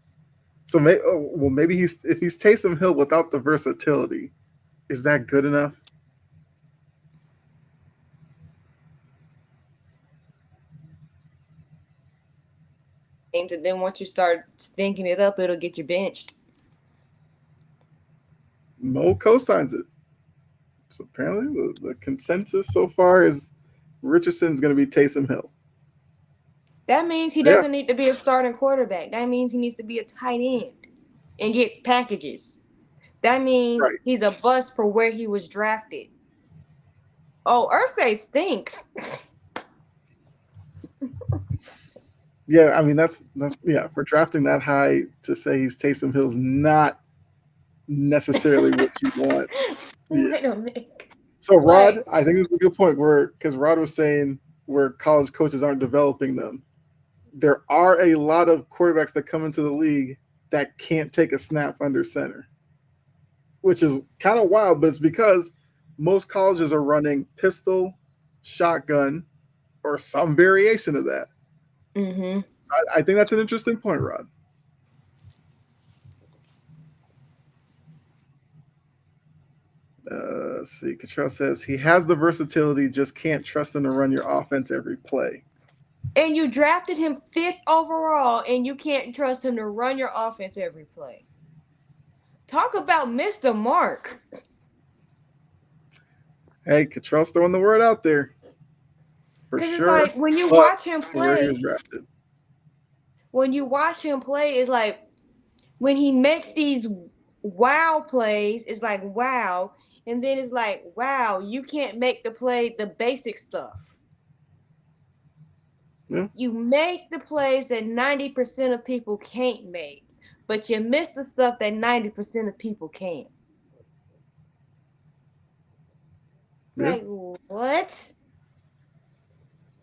So maybe if he's Taysom Hill without the versatility, is that good enough? And then once you start stinking it up, it'll get you benched. Mo co-signs it. So apparently, the consensus so far is Richardson's going to be Taysom Hill. That means he Yeah, doesn't need to be a starting quarterback. That means he needs to be a tight end and get packages. That means right. he's a bust for where he was drafted. Oh, Ursay stinks. Yeah, I mean that's yeah. For drafting that high to say he's Taysom Hill's not necessarily what you want. Yeah. Wait a minute. So Like, Rod, I think this is a good point where because Rod was saying where college coaches aren't developing them. There are a lot of quarterbacks that come into the league that can't take a snap under center, which is kind of wild, but it's because most colleges are running pistol, shotgun, or some variation of that. mm-hmm. So I think that's an interesting point, Rod. Let's see. Cottrell says he has the versatility, just can't trust him to run your offense every play. And you drafted him 5th overall, and you can't trust him to run your offense every play. Talk about Mr. Mark. Hey, Cottrell's throwing the word out there for Because it's sure. like when you But watch him for where he was play, drafted. it's like when he makes these wow plays, it's like wow. And then it's like, wow, you can't make the basic stuff. Yeah, You make the plays that 90% of people can't make, but you miss the stuff that 90% of people can. yeah. Like, what?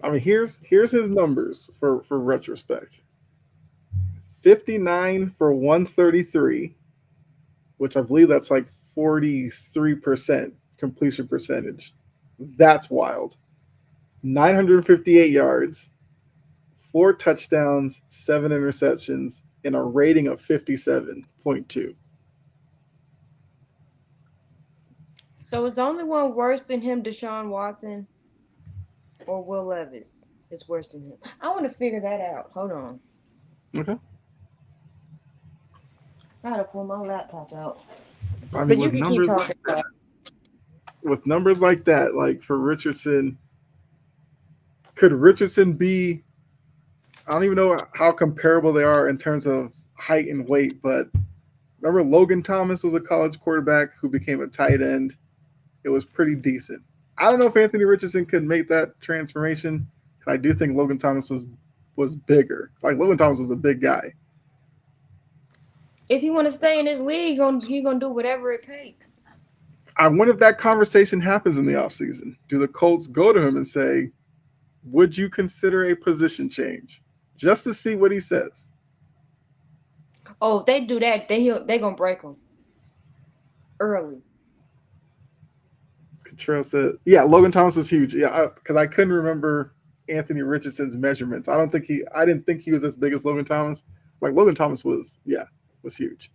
I mean, here's his numbers for retrospect. 59 for 133, which I believe that's like 43% completion percentage. That's wild. 958 yards, 4 touchdowns, 7 interceptions, and a rating of 57.2. So is the only one worse than him Deshaun Watson or Will Levis is worse than him? I want to figure that out. Hold on. Okay. I gotta pull my laptop out. I mean, But you can keep talking about with numbers like that, like for Richardson, could Richardson be? I don't even know how comparable they are in terms of height and weight, but remember Logan Thomas was a college quarterback who became a tight end. It was pretty decent. I don't know if Anthony Richardson could make that transformation because I do think Logan Thomas was bigger. Like Logan Thomas was a big guy. if he want to stay in this league, he gonna do whatever it takes. I wonder if that conversation happens in the offseason. Do the Colts go to him and say, would you consider a position change? Just to see what he says. Oh, if they do that, they gonna break him early. Cottrell said, yeah, Logan Thomas was huge. Yeah, because I couldn't remember Anthony Richardson's measurements. I didn't think he was as big as Logan Thomas. Like Logan Thomas was huge.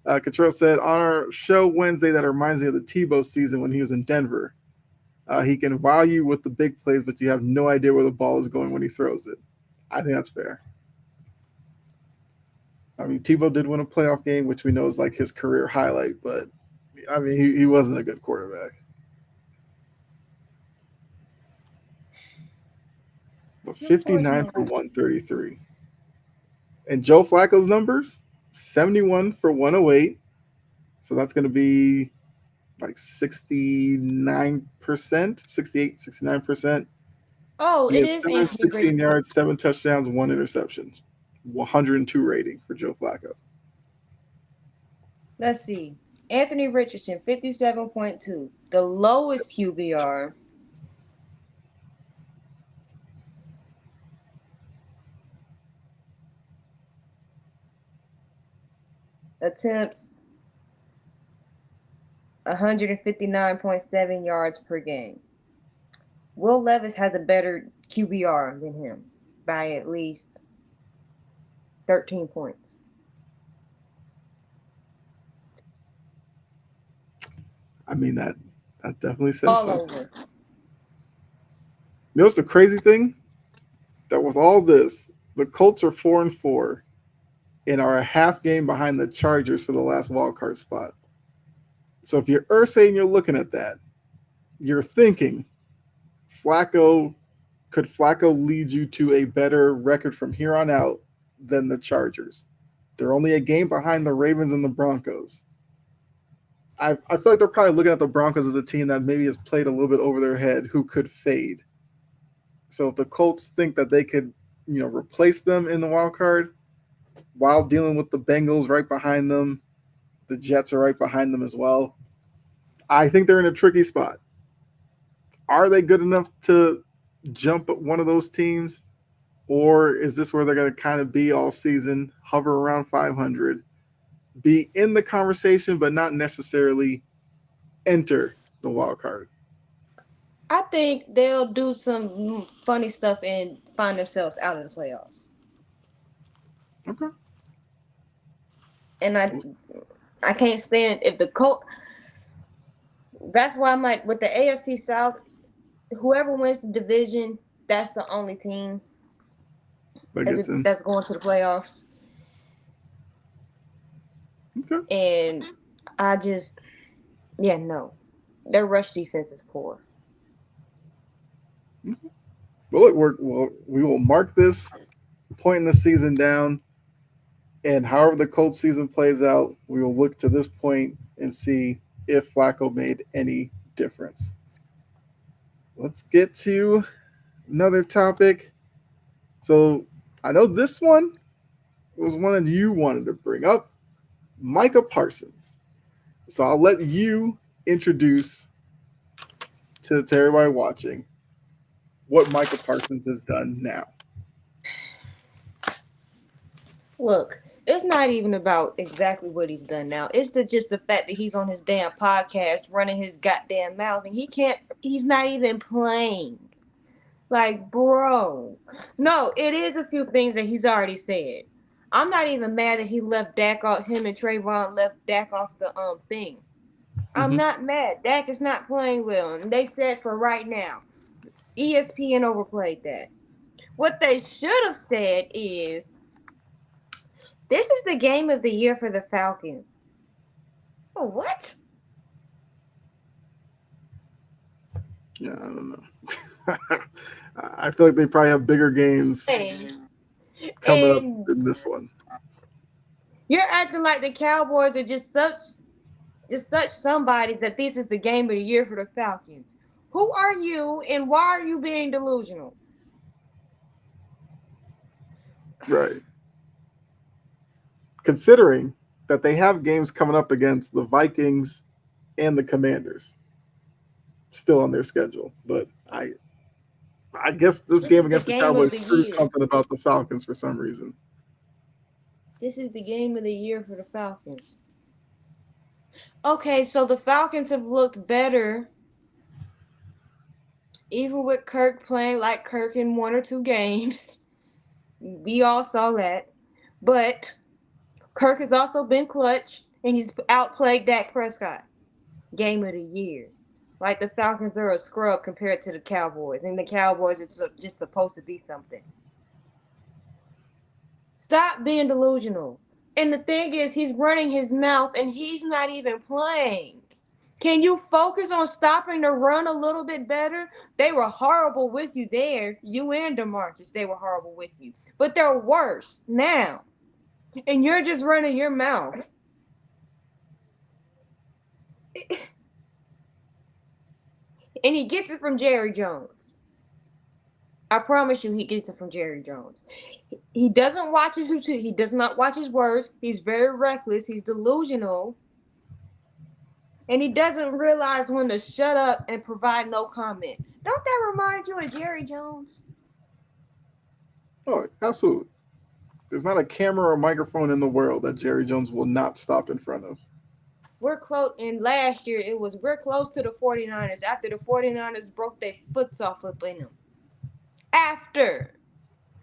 Cottrell said on our show Wednesday that reminds me of the Tebow season when he was in Denver. He can wow you with the big plays, but you have no idea where the ball is going when he throws it. I think that's fair. I mean, Tebow did win a playoff game, which we know is like his career highlight, but I mean, he wasn't a good quarterback. But 59 for 133. And Joe Flacco's numbers 71 for 108. So that's going to be like 69%, 68, 69%. Oh, He it has is Anthony 716 Richardson. yards, 7 touchdowns, 1 interception. 102 rating for Joe Flacco. Let's see. Anthony Richardson, 57.2. The lowest QBR. Attempts 159.7 yards per game. Will Levis has a better QBR than him by at least 13 points. I mean, that definitely says All something. over. You know what's the crazy thing? That with all this, the Colts are 4-4 and are a half game behind the Chargers for the last wild card spot. So if you're Ursay and you're looking at that, you're thinking could Flacco lead you to a better record from here on out than the Chargers? They're only a game behind the Ravens and the Broncos. I feel like they're probably looking at the Broncos as a team that maybe has played a little bit over their head who could fade. So if the Colts think that they could, replace them in the wild card while dealing with the Bengals right behind them, the Jets are right behind them as well. I think they're in a tricky spot. Are they good enough to jump at one of those teams? Or is this where they're going to kind of be all season, hover around 500, be in the conversation, but not necessarily enter the wild card? I think they'll do some funny stuff and find themselves out of the playoffs. Okay. And I can't stand if the Colt. That's why I'm like with the AFC South, whoever wins the division, that's the only team That gets in. that's going to the playoffs. Okay. And I just, yeah, no, their rush defense is poor. Well, look, we will mark this point in the season down, and however the Colts season plays out, we will look to this point and see if Flacco made any difference. Let's get to another topic. So I know this one was one that you wanted to bring up, Micah Parsons. So I'll let you introduce to everybody watching what Micah Parsons has done now. Look, it's not even about exactly what he's done now. It's just the fact that he's on his damn podcast running his goddamn mouth and he's not even playing. Like, bro. No, it is a few things that he's already said. I'm not even mad that he left Dak off, him and Trayvon left Dak off the thing. I'm Mm-hmm. not mad. Dak is not playing well. And they said for right now, ESPN overplayed that. What they should have said is, this is the game of the year for the Falcons. Oh, what? Yeah, I don't know. I feel like they probably have bigger games coming up And than this one. you're acting like the Cowboys are just such somebodies that this is the game of the year for the Falcons. Who are you and why are you being delusional? Right. Considering that they have games coming up against the Vikings and the Commanders still on their schedule. But I guess this This game is the against the game of Cowboys the proves year. something about the Falcons for some reason. This is the game of the year for the Falcons. Okay, so the Falcons have looked better, even with Kirk playing like Kirk in one or two games. We all saw that. But Kirk has also been clutch, and he's outplayed Dak Prescott. Game of the year. Like the Falcons are a scrub compared to the Cowboys, and the Cowboys are just supposed to be something. Stop being delusional. And the thing is, he's running his mouth, and he's not even playing. Can you focus on stopping the run a little bit better? They were horrible with you there. You and DeMarcus, they were horrible with you. But they're worse now. And you're just running your mouth. And he gets it from Jerry Jones. I promise you, he gets it from Jerry Jones. He doesn't watch his he does not watch his words. He's very reckless. He's delusional, and he doesn't realize when to shut up and provide no comment. Don't that remind you of Jerry Jones? Oh, absolutely. There's not a camera or microphone in the world that Jerry Jones will not stop in front of. We're close. And last year it was we're close to the 49ers after the 49ers broke their foots off up in them. After,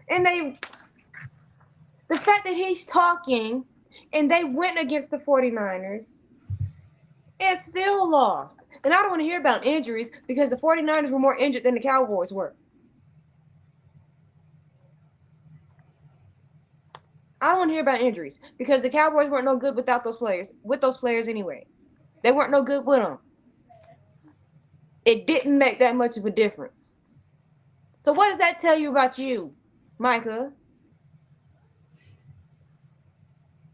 and the fact that he's talking, and they went against the 49ers. And still lost. And I don't want to hear about injuries because the 49ers were more injured than the Cowboys were. I don't want to hear about injuries because the Cowboys weren't no good without those players anyway. They weren't no good with them. It didn't make that much of a difference. So what does that tell you about you, Micah?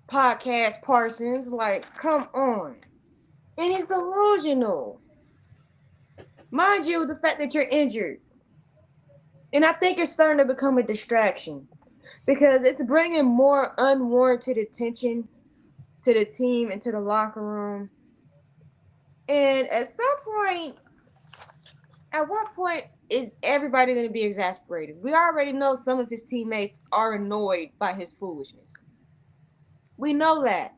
Podcast Parsons, like, come on. And he's delusional. Mind you, the fact that you're injured. And I think it's starting to become a distraction because it's bringing more unwarranted attention to the team and to the locker room. And at what point is everybody going to be exasperated? We already know some of his teammates are annoyed by his foolishness. We know that.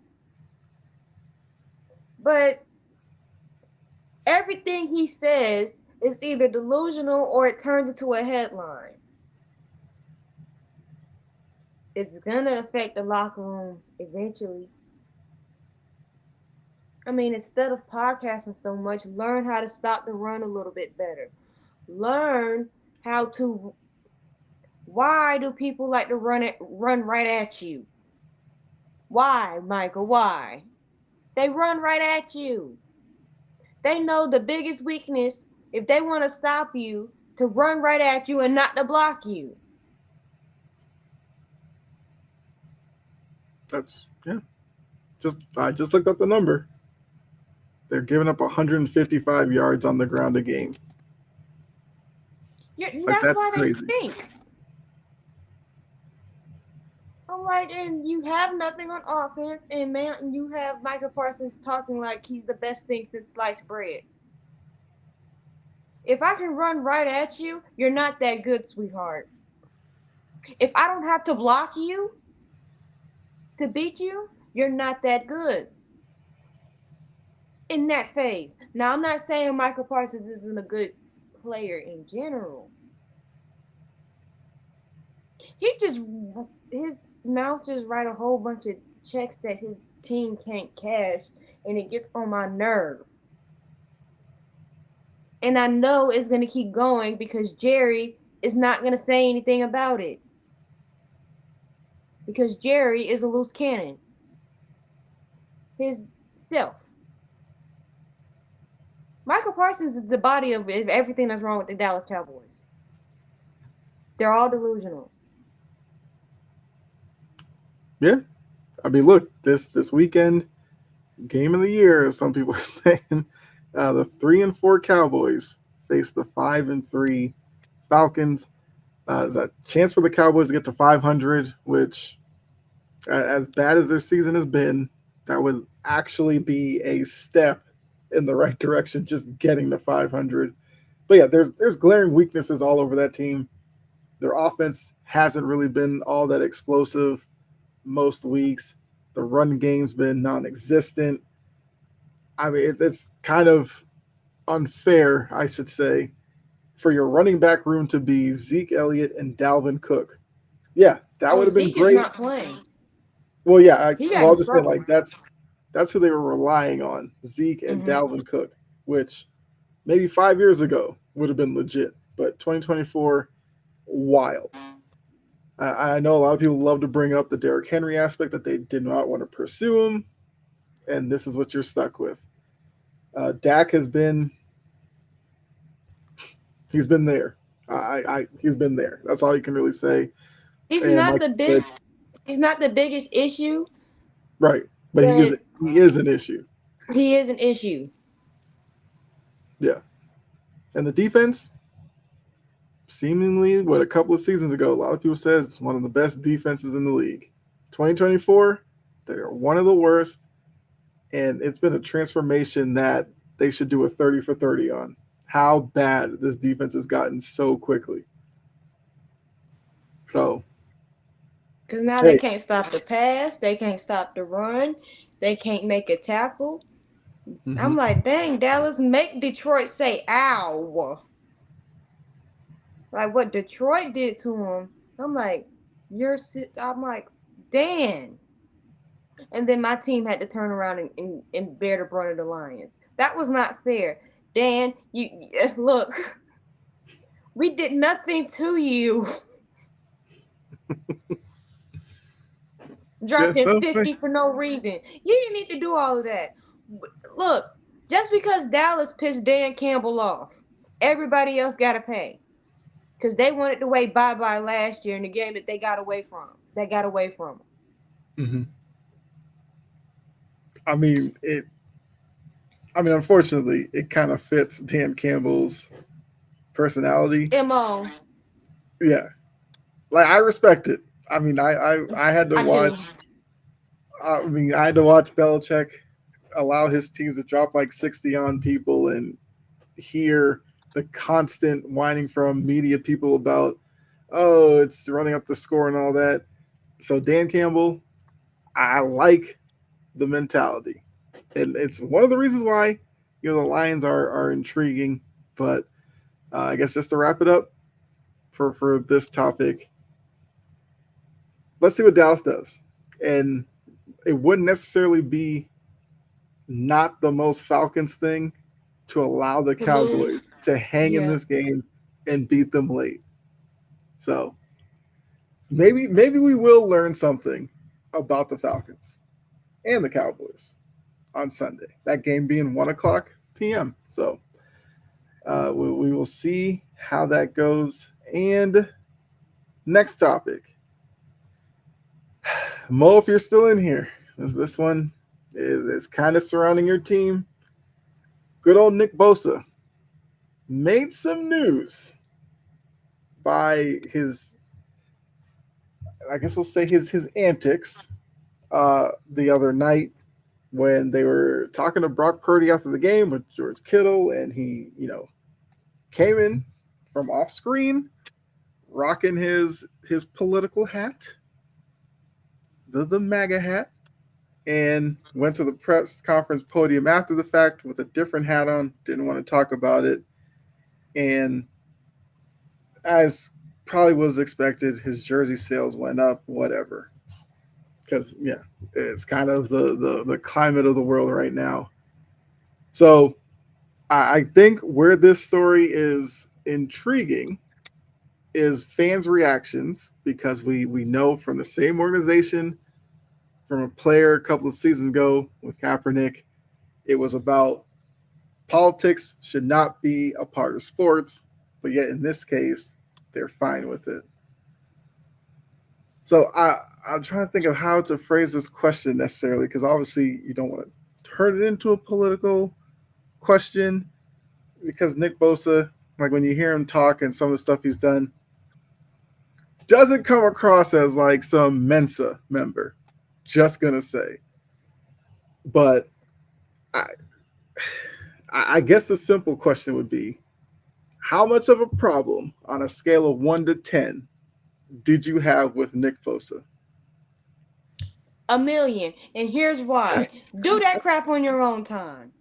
But everything he says is either delusional or it turns into a headline. It's going to affect the locker room eventually. I mean, instead of podcasting so much, learn how to stop the run a little bit better. Learn how to. Why do people like to run right at you? Why, Michael? Why? They run right at you. They know the biggest weakness if they want to stop you to run right at you and not to block you. That's yeah. I just looked up the number. They're giving up 155 yards on the ground a game. Like That's that's why they crazy. stink. I'm like, and you have nothing on offense, and man, you have Michael Parsons talking like he's the best thing since sliced bread. If I can run right at you, you're not that good, sweetheart. If I don't have to block you to beat you, you're not that good in that phase. Now, I'm not saying Michael Parsons isn't a good player in general. He just, his mouth just write a whole bunch of checks that his team can't cash, and it gets on my nerve. And I know it's going to keep going because Jerry is not going to say anything about it. Because Jerry is a loose cannon. His self. Michael Parsons is the body of everything that's wrong with the Dallas Cowboys. They're all delusional. Yeah. I mean, look, this weekend, game of the year, as some people are saying, the 3-4 Cowboys face the 5-3 Falcons. There's a chance for the Cowboys to get to 500, which, as bad as their season has been, that would actually be a step in the right direction, just getting to 500. But yeah, there's glaring weaknesses all over that team. Their offense hasn't really been all that explosive most weeks. The run game's been non-existent. I mean, it's kind of unfair, I should say, for your running back room to be Zeke Elliott and Dalvin Cook. Yeah, that Oh, would have been Zeke is great. not playing. Well, yeah, He got well, in I'll just say trouble. like that's who they were relying on, Zeke and Mm-hmm. Dalvin Cook, which maybe 5 years ago would have been legit, but 2024, wild. I know a lot of people love to bring up the Derrick Henry aspect that they did not want to pursue him, and this is what you're stuck with. Dak has been he's been there. He's been there. That's all you can really say. He's And not like the you said, big. He's not the biggest issue, right, but but he is an issue. he is an issue. Yeah, and the defense, seemingly what a couple of seasons ago, a lot of people said it's one of the best defenses in the league. 2024, they are one of the worst, and it's been a transformation that they should do a 30 for 30 on. How bad this defense has gotten so quickly. So, Because now they hey, can't stop the pass. They can't stop the run. They can't make a tackle. I'm mm-hmm. like, dang, Dallas, make Detroit say ow. Like what Detroit did to him. I'm like, I'm like, damn. And then my team had to turn around and bear the brunt of the Lions. That was not fair. Dan, look, we did nothing to you. Yeah, Dropping so, hey. 50 for no reason. You didn't need to do all of that. Look, just because Dallas pissed Dan Campbell off, everybody else got to pay. Because they wanted to wait bye-bye last year in the game that they got away from. They got away from Mm-hmm. I mean, unfortunately, it kind of fits Dan Campbell's personality. them. MO. Yeah, like I respect it. I mean, I had to I do. watch. I mean, I had to watch Belichick allow his teams to drop like 60 on people and hear the constant whining from media people about, oh, it's running up the score and all that. So Dan Campbell, I like the mentality, and it's one of the reasons why the Lions are intriguing. But I guess just to wrap it up for this topic, let's see what Dallas does, and it wouldn't necessarily be not the most Falcons thing to allow the To lose. Cowboys to hang in Yeah. this game and beat them late. So maybe we will learn something about the Falcons and the Cowboys on Sunday. That game being 1 o'clock p.m. So we will see how that goes. And next topic, Mo, if you're still in here, this one is kind of surrounding your team. Good old Nick Bosa made some news by his, I guess we'll say his antics the other night when they were talking to Brock Purdy after the game with George Kittle, and he, came in from off screen, rocking his political hat, the MAGA hat, and went to the press conference podium after the fact with a different hat on. Didn't want to talk about it, and as probably was expected, his jersey sales went up. Whatever, because yeah, it's kind of the climate of the world right now. So I think where this story is intriguing is fans' reactions, because we know from the same organization, from a player a couple of seasons ago with Kaepernick, it was about politics should not be a part of sports, but yet in this case, they're fine with it. So I'm trying to think of how to phrase this question necessarily, because obviously you don't want to turn it into a political question, because Nick Bosa, like when you hear him talk and some of the stuff he's done, doesn't come across as like some Mensa member. Just gonna say, but I, I guess the simple question would be, how much of a problem on a scale of 1 to 10 did you have with Nick Bosa? A million. And here's why. Do that crap on your own time.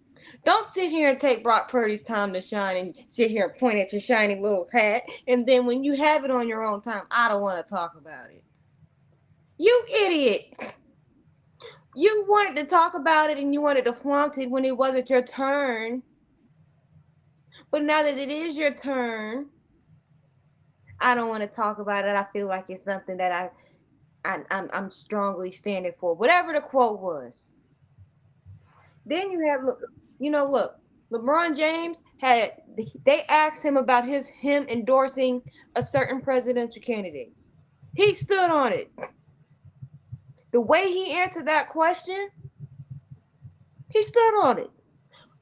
Don't sit here and take Brock Purdy's time to shine and sit here and point at your shiny little hat. And then when you have it on your own time, I don't want to talk about it. You idiot. You wanted to talk about it and you wanted to flaunt it when it wasn't your turn. But now that it is your turn, I don't want to talk about it. I feel like it's something that I'm strongly standing for. Whatever the quote was. Then you have look, LeBron James had they asked him about him endorsing a certain presidential candidate. He stood on it. The way he answered that question, he stood on it.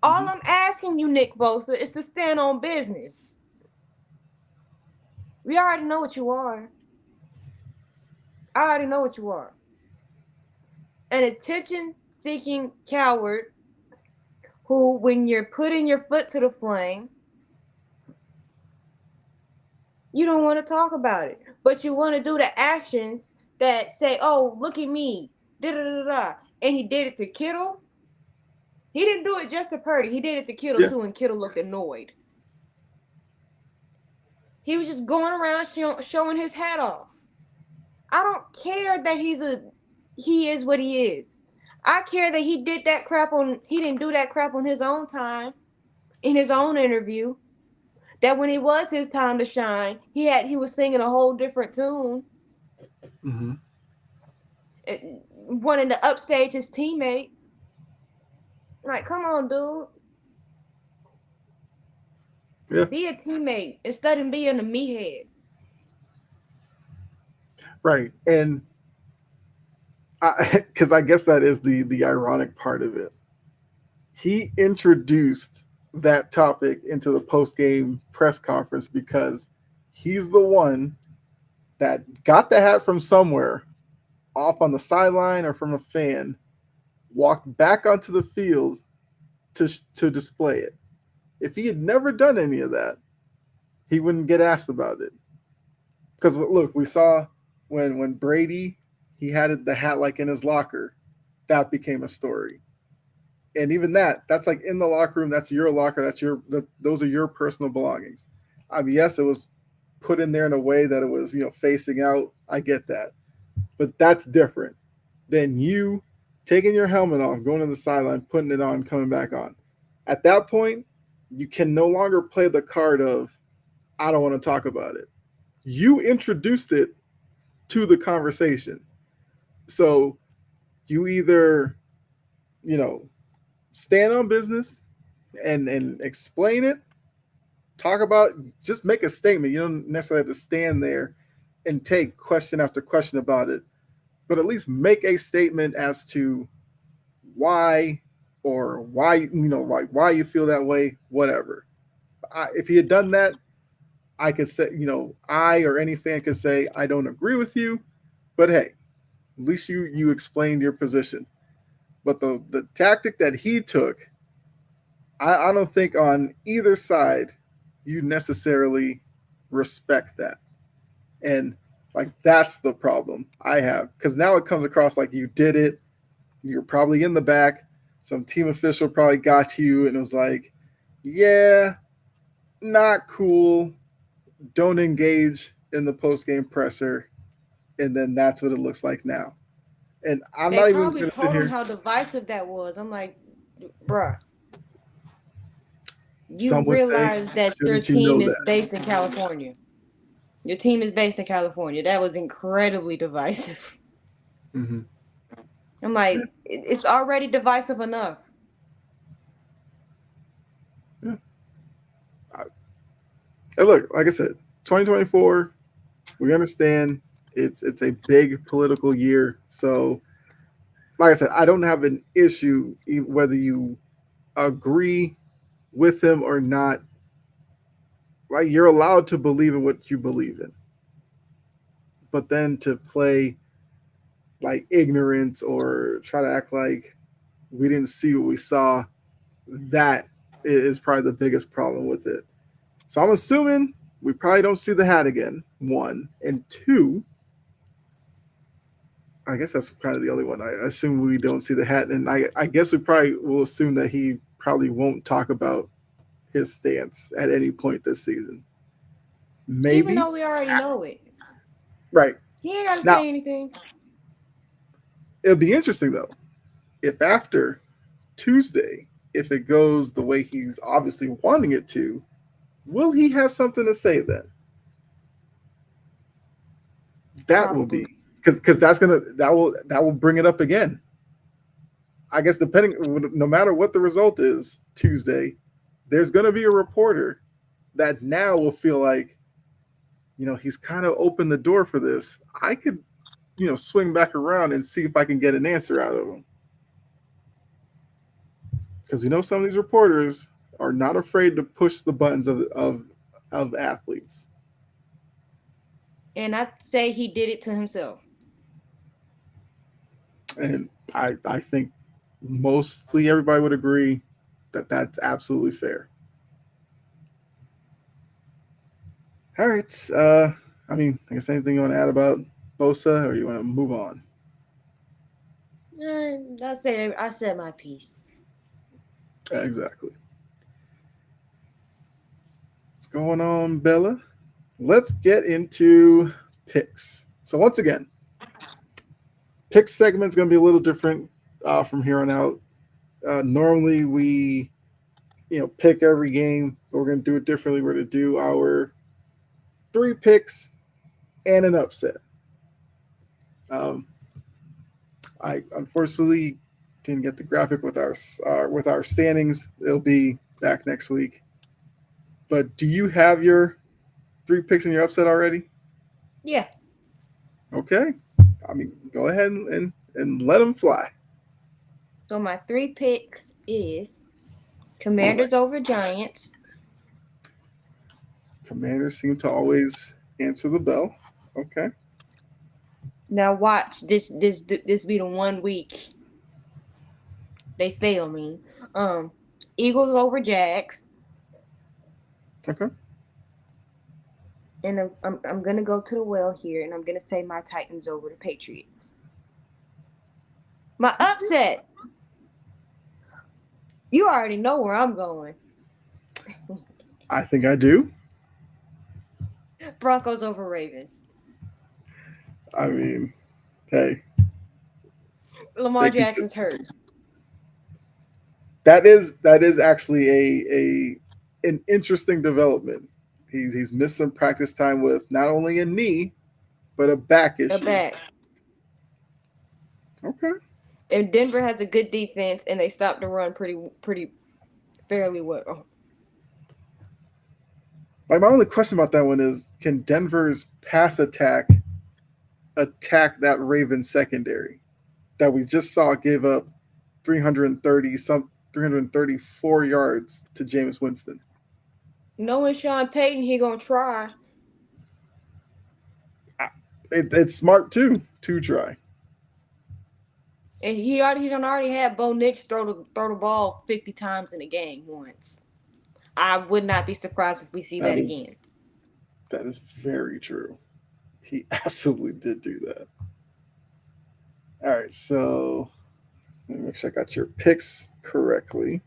All Mm-hmm. I'm asking you, Nick Bosa, is to stand on business. We already know what you are. I already know what you are. An attention seeking coward who, when you're putting your foot to the flame, you don't want to talk about it, but you want to do the actions that say, "Oh, look at me," da da da da. And he did it to Kittle. He didn't do it just to Purdy. He did it to Kittle Yeah, too, and Kittle looked annoyed. He was just going around showing his hat off. I don't care that he is what he is. I care that he didn't do that crap on his own time in his own interview. That when it was his time to shine, he was singing a whole different tune, mm-hmm. wanting to upstage his teammates. Like, come on, dude. Yeah, Be a teammate instead of being a meathead. right. And because I guess that is the ironic part of it. He introduced that topic into the post game press conference because he's the one that got the hat from somewhere, off on the sideline or from a fan, walked back onto the field to display it. If he had never done any of that, he wouldn't get asked about it. Because look, we saw when Brady, he had the hat like in his locker, that became a story. And even that's like in the locker room. That's your locker. Those are your personal belongings. I mean, yes, it was put in there in a way that it was facing out. I get that, but that's different than you taking your helmet off, going to the sideline, putting it on, coming back on. At that point, you can no longer play the card of, I don't want to talk about it. You introduced it to the conversation. So you either, you know, stand on business and explain it, talk about, just make a statement. You don't necessarily have to stand there and take question after question about it, but at least make a statement as to why, or why, like why you feel that way, whatever. If he had done that, I could say, I or any fan could say, I don't agree with you, but hey, at least you explained your position. But the tactic that he took, I don't think on either side you necessarily respect that. And like that's the problem I have, because now it comes across like you did it. You're probably in the back. Some team official probably got to you and was like, yeah, not cool. Don't engage in the post game presser. And then that's what it looks like now. And I'm They not even probably going to sit told him here. how divisive that was. I'm like, bruh, you Some would say, realize that your shouldn't you team know is that? based in California. Your team is based in California. That was incredibly divisive. Mm-hmm. I'm Yeah, like, it's already divisive enough. yeah. And look, like I said, 2024, we understand it's a big political year. So, like I said, I don't have an issue whether you agree with him or not. Like you're allowed to believe in what you believe in, but then to play like ignorance or try to act like we didn't see what we saw, that is probably the biggest problem with it. So I'm assuming we probably don't see the hat again. One and two, I guess that's kind of the only one. I assume we don't see the hat, and I guess we probably will assume that he probably won't talk about his stance at any point this season. Even Maybe. though we already know it. Right. He ain't got to Now, say anything. it'll be interesting though if after Tuesday, if it goes the way he's obviously wanting it to, will he have something to say then? That will Probably. be, because that will bring it up again. I guess depending, no matter what the result is Tuesday, there's going to be a reporter that now will feel like, he's kind of opened the door for this. I could, swing back around and see if I can get an answer out of him. Because some of these reporters are not afraid to push the buttons of athletes. And I'd say he did it to himself. And I think mostly everybody would agree that that's absolutely fair. All right. I guess anything you want to add about Bosa, or you want to move on? I said my piece. Yeah, exactly. What's going on, Bella? Let's get into picks. So once again, pick segment's going to be a little different from here on out. Normally we, pick every game, but we're going to do it differently. We're going to do our three picks and an upset. Um, I unfortunately didn't get the graphic with our standings. It'll be back next week. But do you have your three picks and your upset already? Yeah. Okay. Go ahead and let them fly. So my three picks is All right. Commanders over Giants. Commanders seem to always answer the bell. Okay. Now watch this be the 1 week they fail me. Um, Eagles over Jags, Okay. and I'm gonna go to the well here, and I'm gonna say my Titans over the Patriots. My upset. You already know where I'm going. I think I do. Broncos over Ravens. I mean, hey, Lamar Stay Jackson's consistent. hurt. That is actually a an interesting development. He's missed some practice time with not only a knee but a back A issue. back. Okay. And Denver has a good defense, and they stopped the run pretty fairly well. Like my only question about that one is, can Denver's pass attack that Ravens secondary that we just saw give up 334 yards to Jameis Winston? Knowing Sean Payton, he gonna try. It's smart too to try. And he done already had Bo Nix throw the ball 50 times in a game once. I would not be surprised if we see That that is again. that is very true. He absolutely did do that. All right, so let me make sure I got your picks correctly.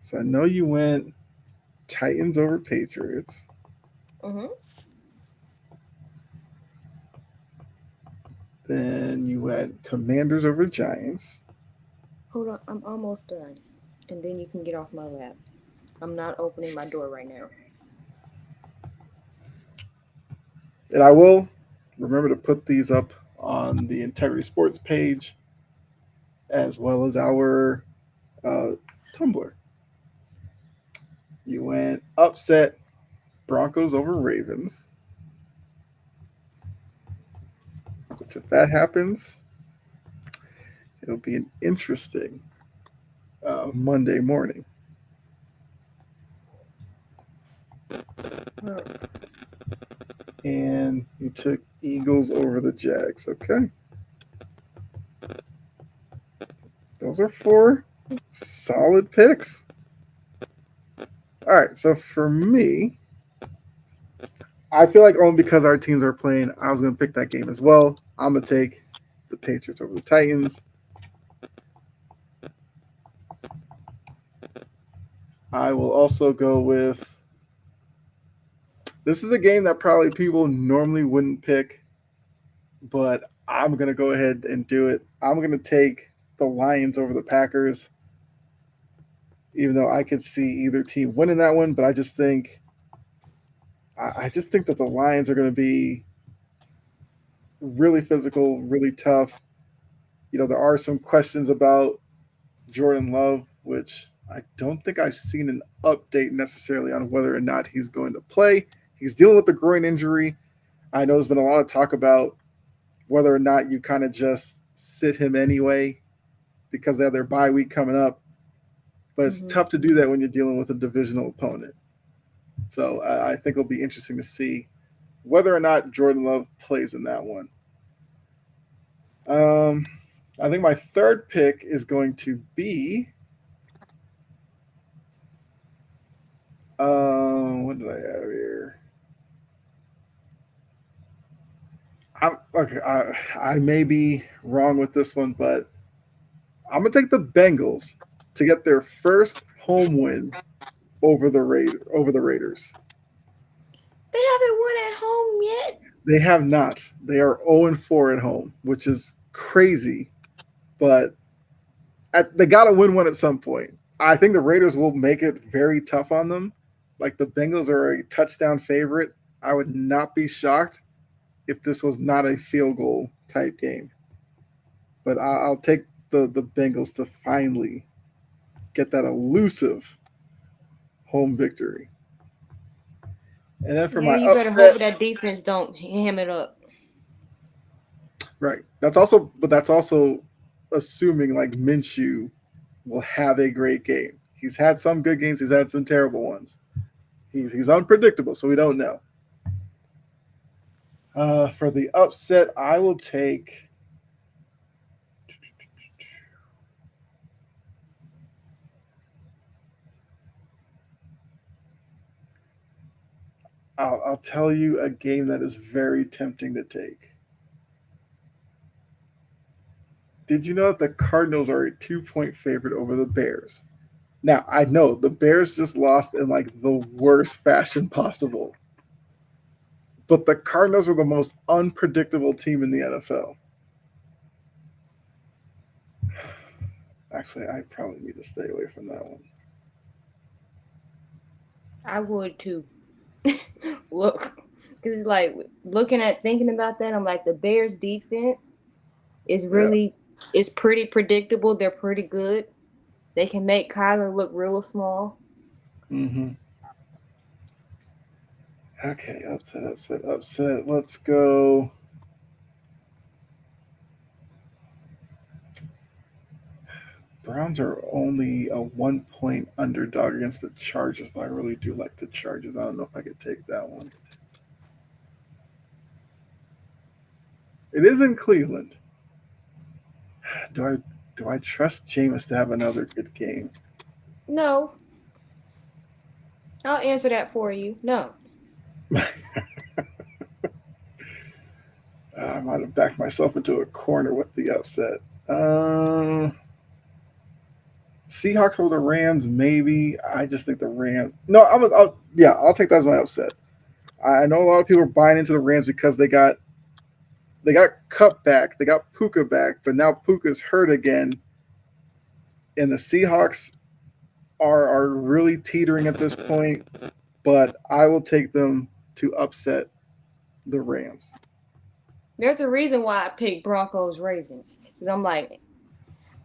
So I know you went Titans over Patriots. Mm-hmm. Then you went Commanders over Giants. Hold on, I'm almost done. And then you can get off my lap. I'm not opening my door right now. And I will remember to put these up on the Integrity Sports page as well as our uh, Tumblr. You went upset Broncos over Ravens, which if that happens, it'll be an interesting Monday morning. And you took Eagles over the Jags. Okay. Those are four solid picks. All right. So for me, I feel like only because our teams are playing, I was going to pick that game as well. I'm going to take the Patriots over the Titans. I will also go with this is a game that probably people normally wouldn't pick, but I'm going to go ahead and do it. I'm going to take the Lions over the Packers, even though I could see either team winning that one. But I just think that the Lions are going to be really physical, really tough. There are some questions about Jordan Love, which I don't think I've seen an update necessarily on whether or not he's going to play. He's dealing with a groin injury. I know there's been a lot of talk about whether or not you kind of just sit him anyway because they have their bye week coming up. But it's Mm-hmm. tough to do that when you're dealing with a divisional opponent. So I think it'll be interesting to see whether or not Jordan Love plays in that one. Um, I think my third pick is going to be. What did I have here? Okay. I may be wrong with this one, but I'm gonna take the Bengals to get their first home win over the Raiders. They haven't won at home yet. They have not. They are 0-4 at home, which is crazy, but they got to win one at some point. I think the Raiders will make it very tough on them. Like the Bengals are a touchdown favorite. I would not be shocked if this was not a field goal type game. But I'll take the Bengals to finally get that elusive home victory. And then for Yeah, my you better hope upset, that defense don't ham it up. right? But that's also assuming like Minshew will have a great game. He's had some good games. He's had some terrible ones. He's unpredictable, so we don't know. For the upset, I will take. I'll tell you a game that is very tempting to take. Did you know that the Cardinals are a 2-point favorite over the Bears? Now, I know the Bears just lost in like the worst fashion possible, but the Cardinals are the most unpredictable team in the NFL. Actually, I probably need to stay away from that one. I would too. Look, because it's like looking at thinking about that. I'm like the Bears' defense is Yeah. really is pretty predictable. They're pretty good. They can make Kyler look real small. Mm-hmm. Okay, upset, upset, upset. Let's go. Browns are only a 1 point underdog against the Chargers, but I really do like the Chargers. I don't know if I could take that one. It is in Cleveland. Do I trust Jameis to have another good game? No, I'll answer that for you. No. I might have backed myself into a corner with the upset. Uh, Seahawks over the Rams, maybe. I just think the Rams. No, yeah, I'll take that as my upset. I know a lot of people are buying into the Rams because they got Cup back, they got Puka back, but now Puka's hurt again, and the Seahawks are really teetering at this point. But I will take them to upset the Rams. There's a reason why I picked Broncos Ravens. Because I'm like,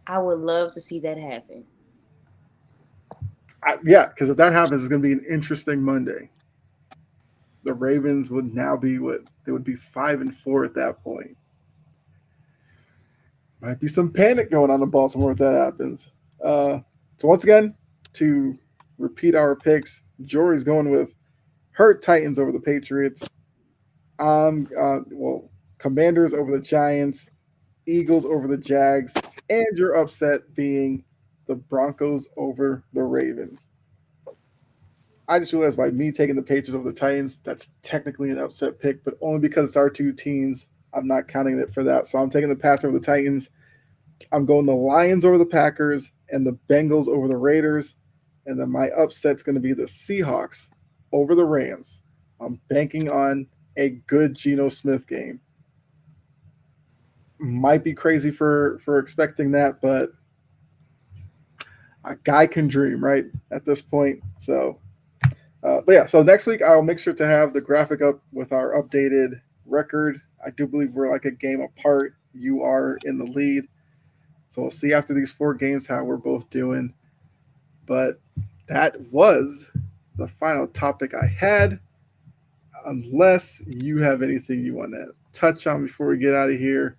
I would love to see that happen. Yeah, because if that happens, it's going to be an interesting Monday. The Ravens would now be what they would be 5-4 at that point. Might be some panic going on in Baltimore if that happens. So once again, to repeat our picks, Jory's going with her Titans over the Patriots. Well, Commanders over the Giants, Eagles over the Jags, and your upset being the Broncos over the Ravens. I just realized by me taking the Patriots over the Titans, that's technically an upset pick, but only because it's our two teams. I'm not counting it for that. So I'm taking the Pats over the Titans. I'm going the Lions over the Packers and the Bengals over the Raiders. And then my upset's going to be the Seahawks over the Rams. I'm banking on a good Geno Smith game. Might be crazy for expecting that, but a guy can dream, right? At this point. But yeah, so next week I'll make sure to have the graphic up with our updated record. I do believe we're like a game apart. You are in the lead. So we'll see after these 4 games how we're both doing. But that was the final topic I had. Unless you have anything you want to touch on before we get out of here,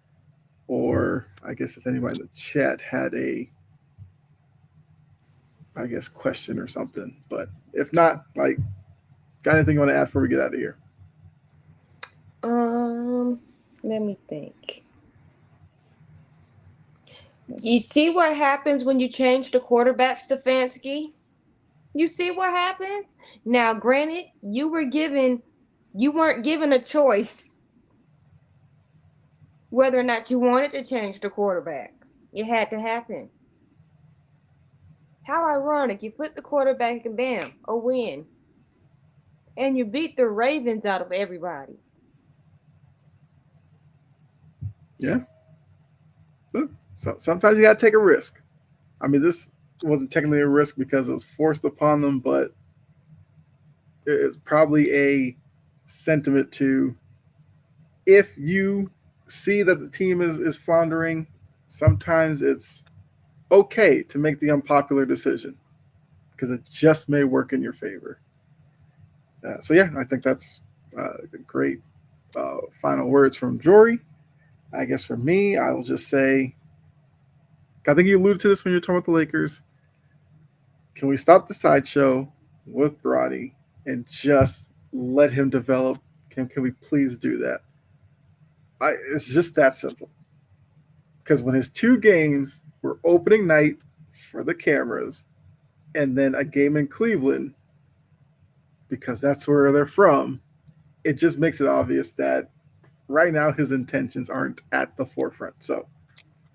or I guess if anybody in the chat had question or something. But if not, got anything you want to add before we get out of here? Um, Let me think. You see what happens when you change the quarterbacks to Stefanski? You see what happens? Now, granted, you weren't given a choice whether or not you wanted to change the quarterback. It had to happen. How ironic. You flip the quarterback and bam, a win. And you beat the Ravens out of everybody. Yeah. So sometimes you got to take a risk. I mean, this wasn't technically a risk because it was forced upon them, but it's probably a sentiment to if you see that the team is floundering, sometimes it's okay to make the unpopular decision because it just may work in your favor. So yeah, I think that's great final words from Jory. I guess for me, I will just say, I think you alluded to this when you were talking about the Lakers. Can we stop the sideshow with Brody and just let him develop? Can we please do that? It's just that simple. Because when his 2 games were opening night for the cameras, and then a game in Cleveland, because that's where they're from, it just makes it obvious that right now his intentions aren't at the forefront. So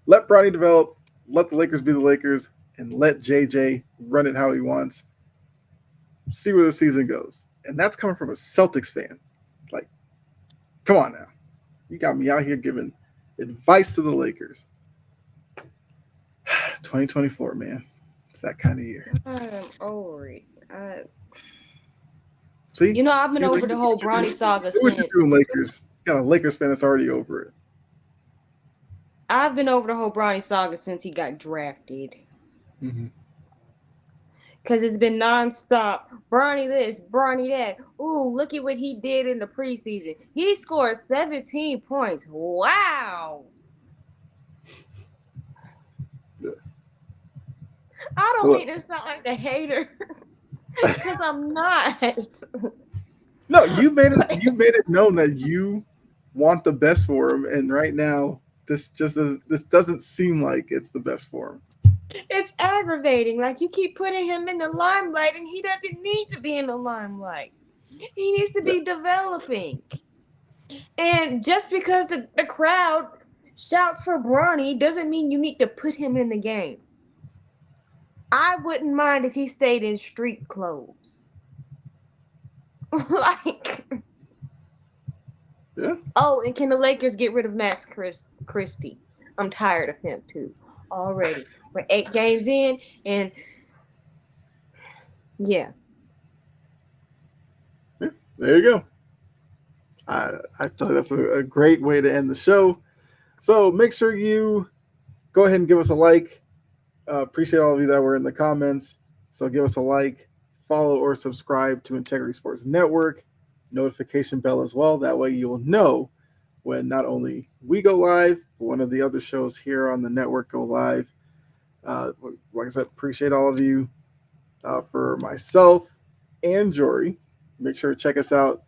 let Bronny develop, let the Lakers be the Lakers, and let JJ run it how he wants. See where the season goes. And that's coming from a Celtics fan. Like, come on now. You got me out here giving advice to the Lakers. 2024, man. It's that kind of year. I'm over it. See? I've been See, over Lakers, the look whole what you're Bronny doing. saga See what you're doing, since. Lakers. You got a Lakers fan that's already over it. I've been over the whole Bronny saga since he got drafted. Mm-hmm. Because it's been nonstop. Bronny this, Bronny that. Ooh, look at what he did in the preseason. He scored 17 points. Wow. Yeah. I So don't look, mean to sound like a hater. Because I'm not. no, you made it. But You made it known that you want the best for him, and right now, this doesn't seem like it's the best for him. it's aggravating. Like you keep putting him in the limelight and he doesn't need to be in the limelight. He needs to Yeah. be developing. And just because the crowd shouts for Bronny doesn't mean you need to put him in the game. I wouldn't mind if he stayed in street clothes. Like, Yeah. oh, and can the Lakers get rid of Christie? I'm tired of him too. Already. We're 8 games in, and yeah. Yeah. There you go. I thought that's a great way to end the show. So make sure you go ahead and give us a like. Appreciate all of you that were in the comments. So give us a like, follow or subscribe to Integrity Sports Network, notification bell as well. That way you'll know when not only we go live, but one of the other shows here on the network go live. Like I said, appreciate all of you. For myself and Jory, make sure to check us out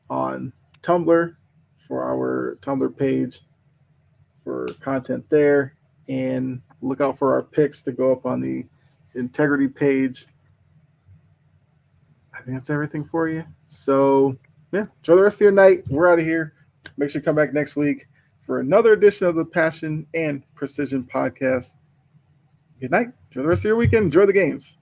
on Tumblr for our Tumblr page for content there, and look out for our picks to go up on the integrity page. I think that's everything for you. So, yeah, enjoy the rest of your night. We're out of here. Make sure you come back next week for another edition of the Passion and Precision Podcast. Good night. Enjoy the rest of your weekend. Enjoy the games.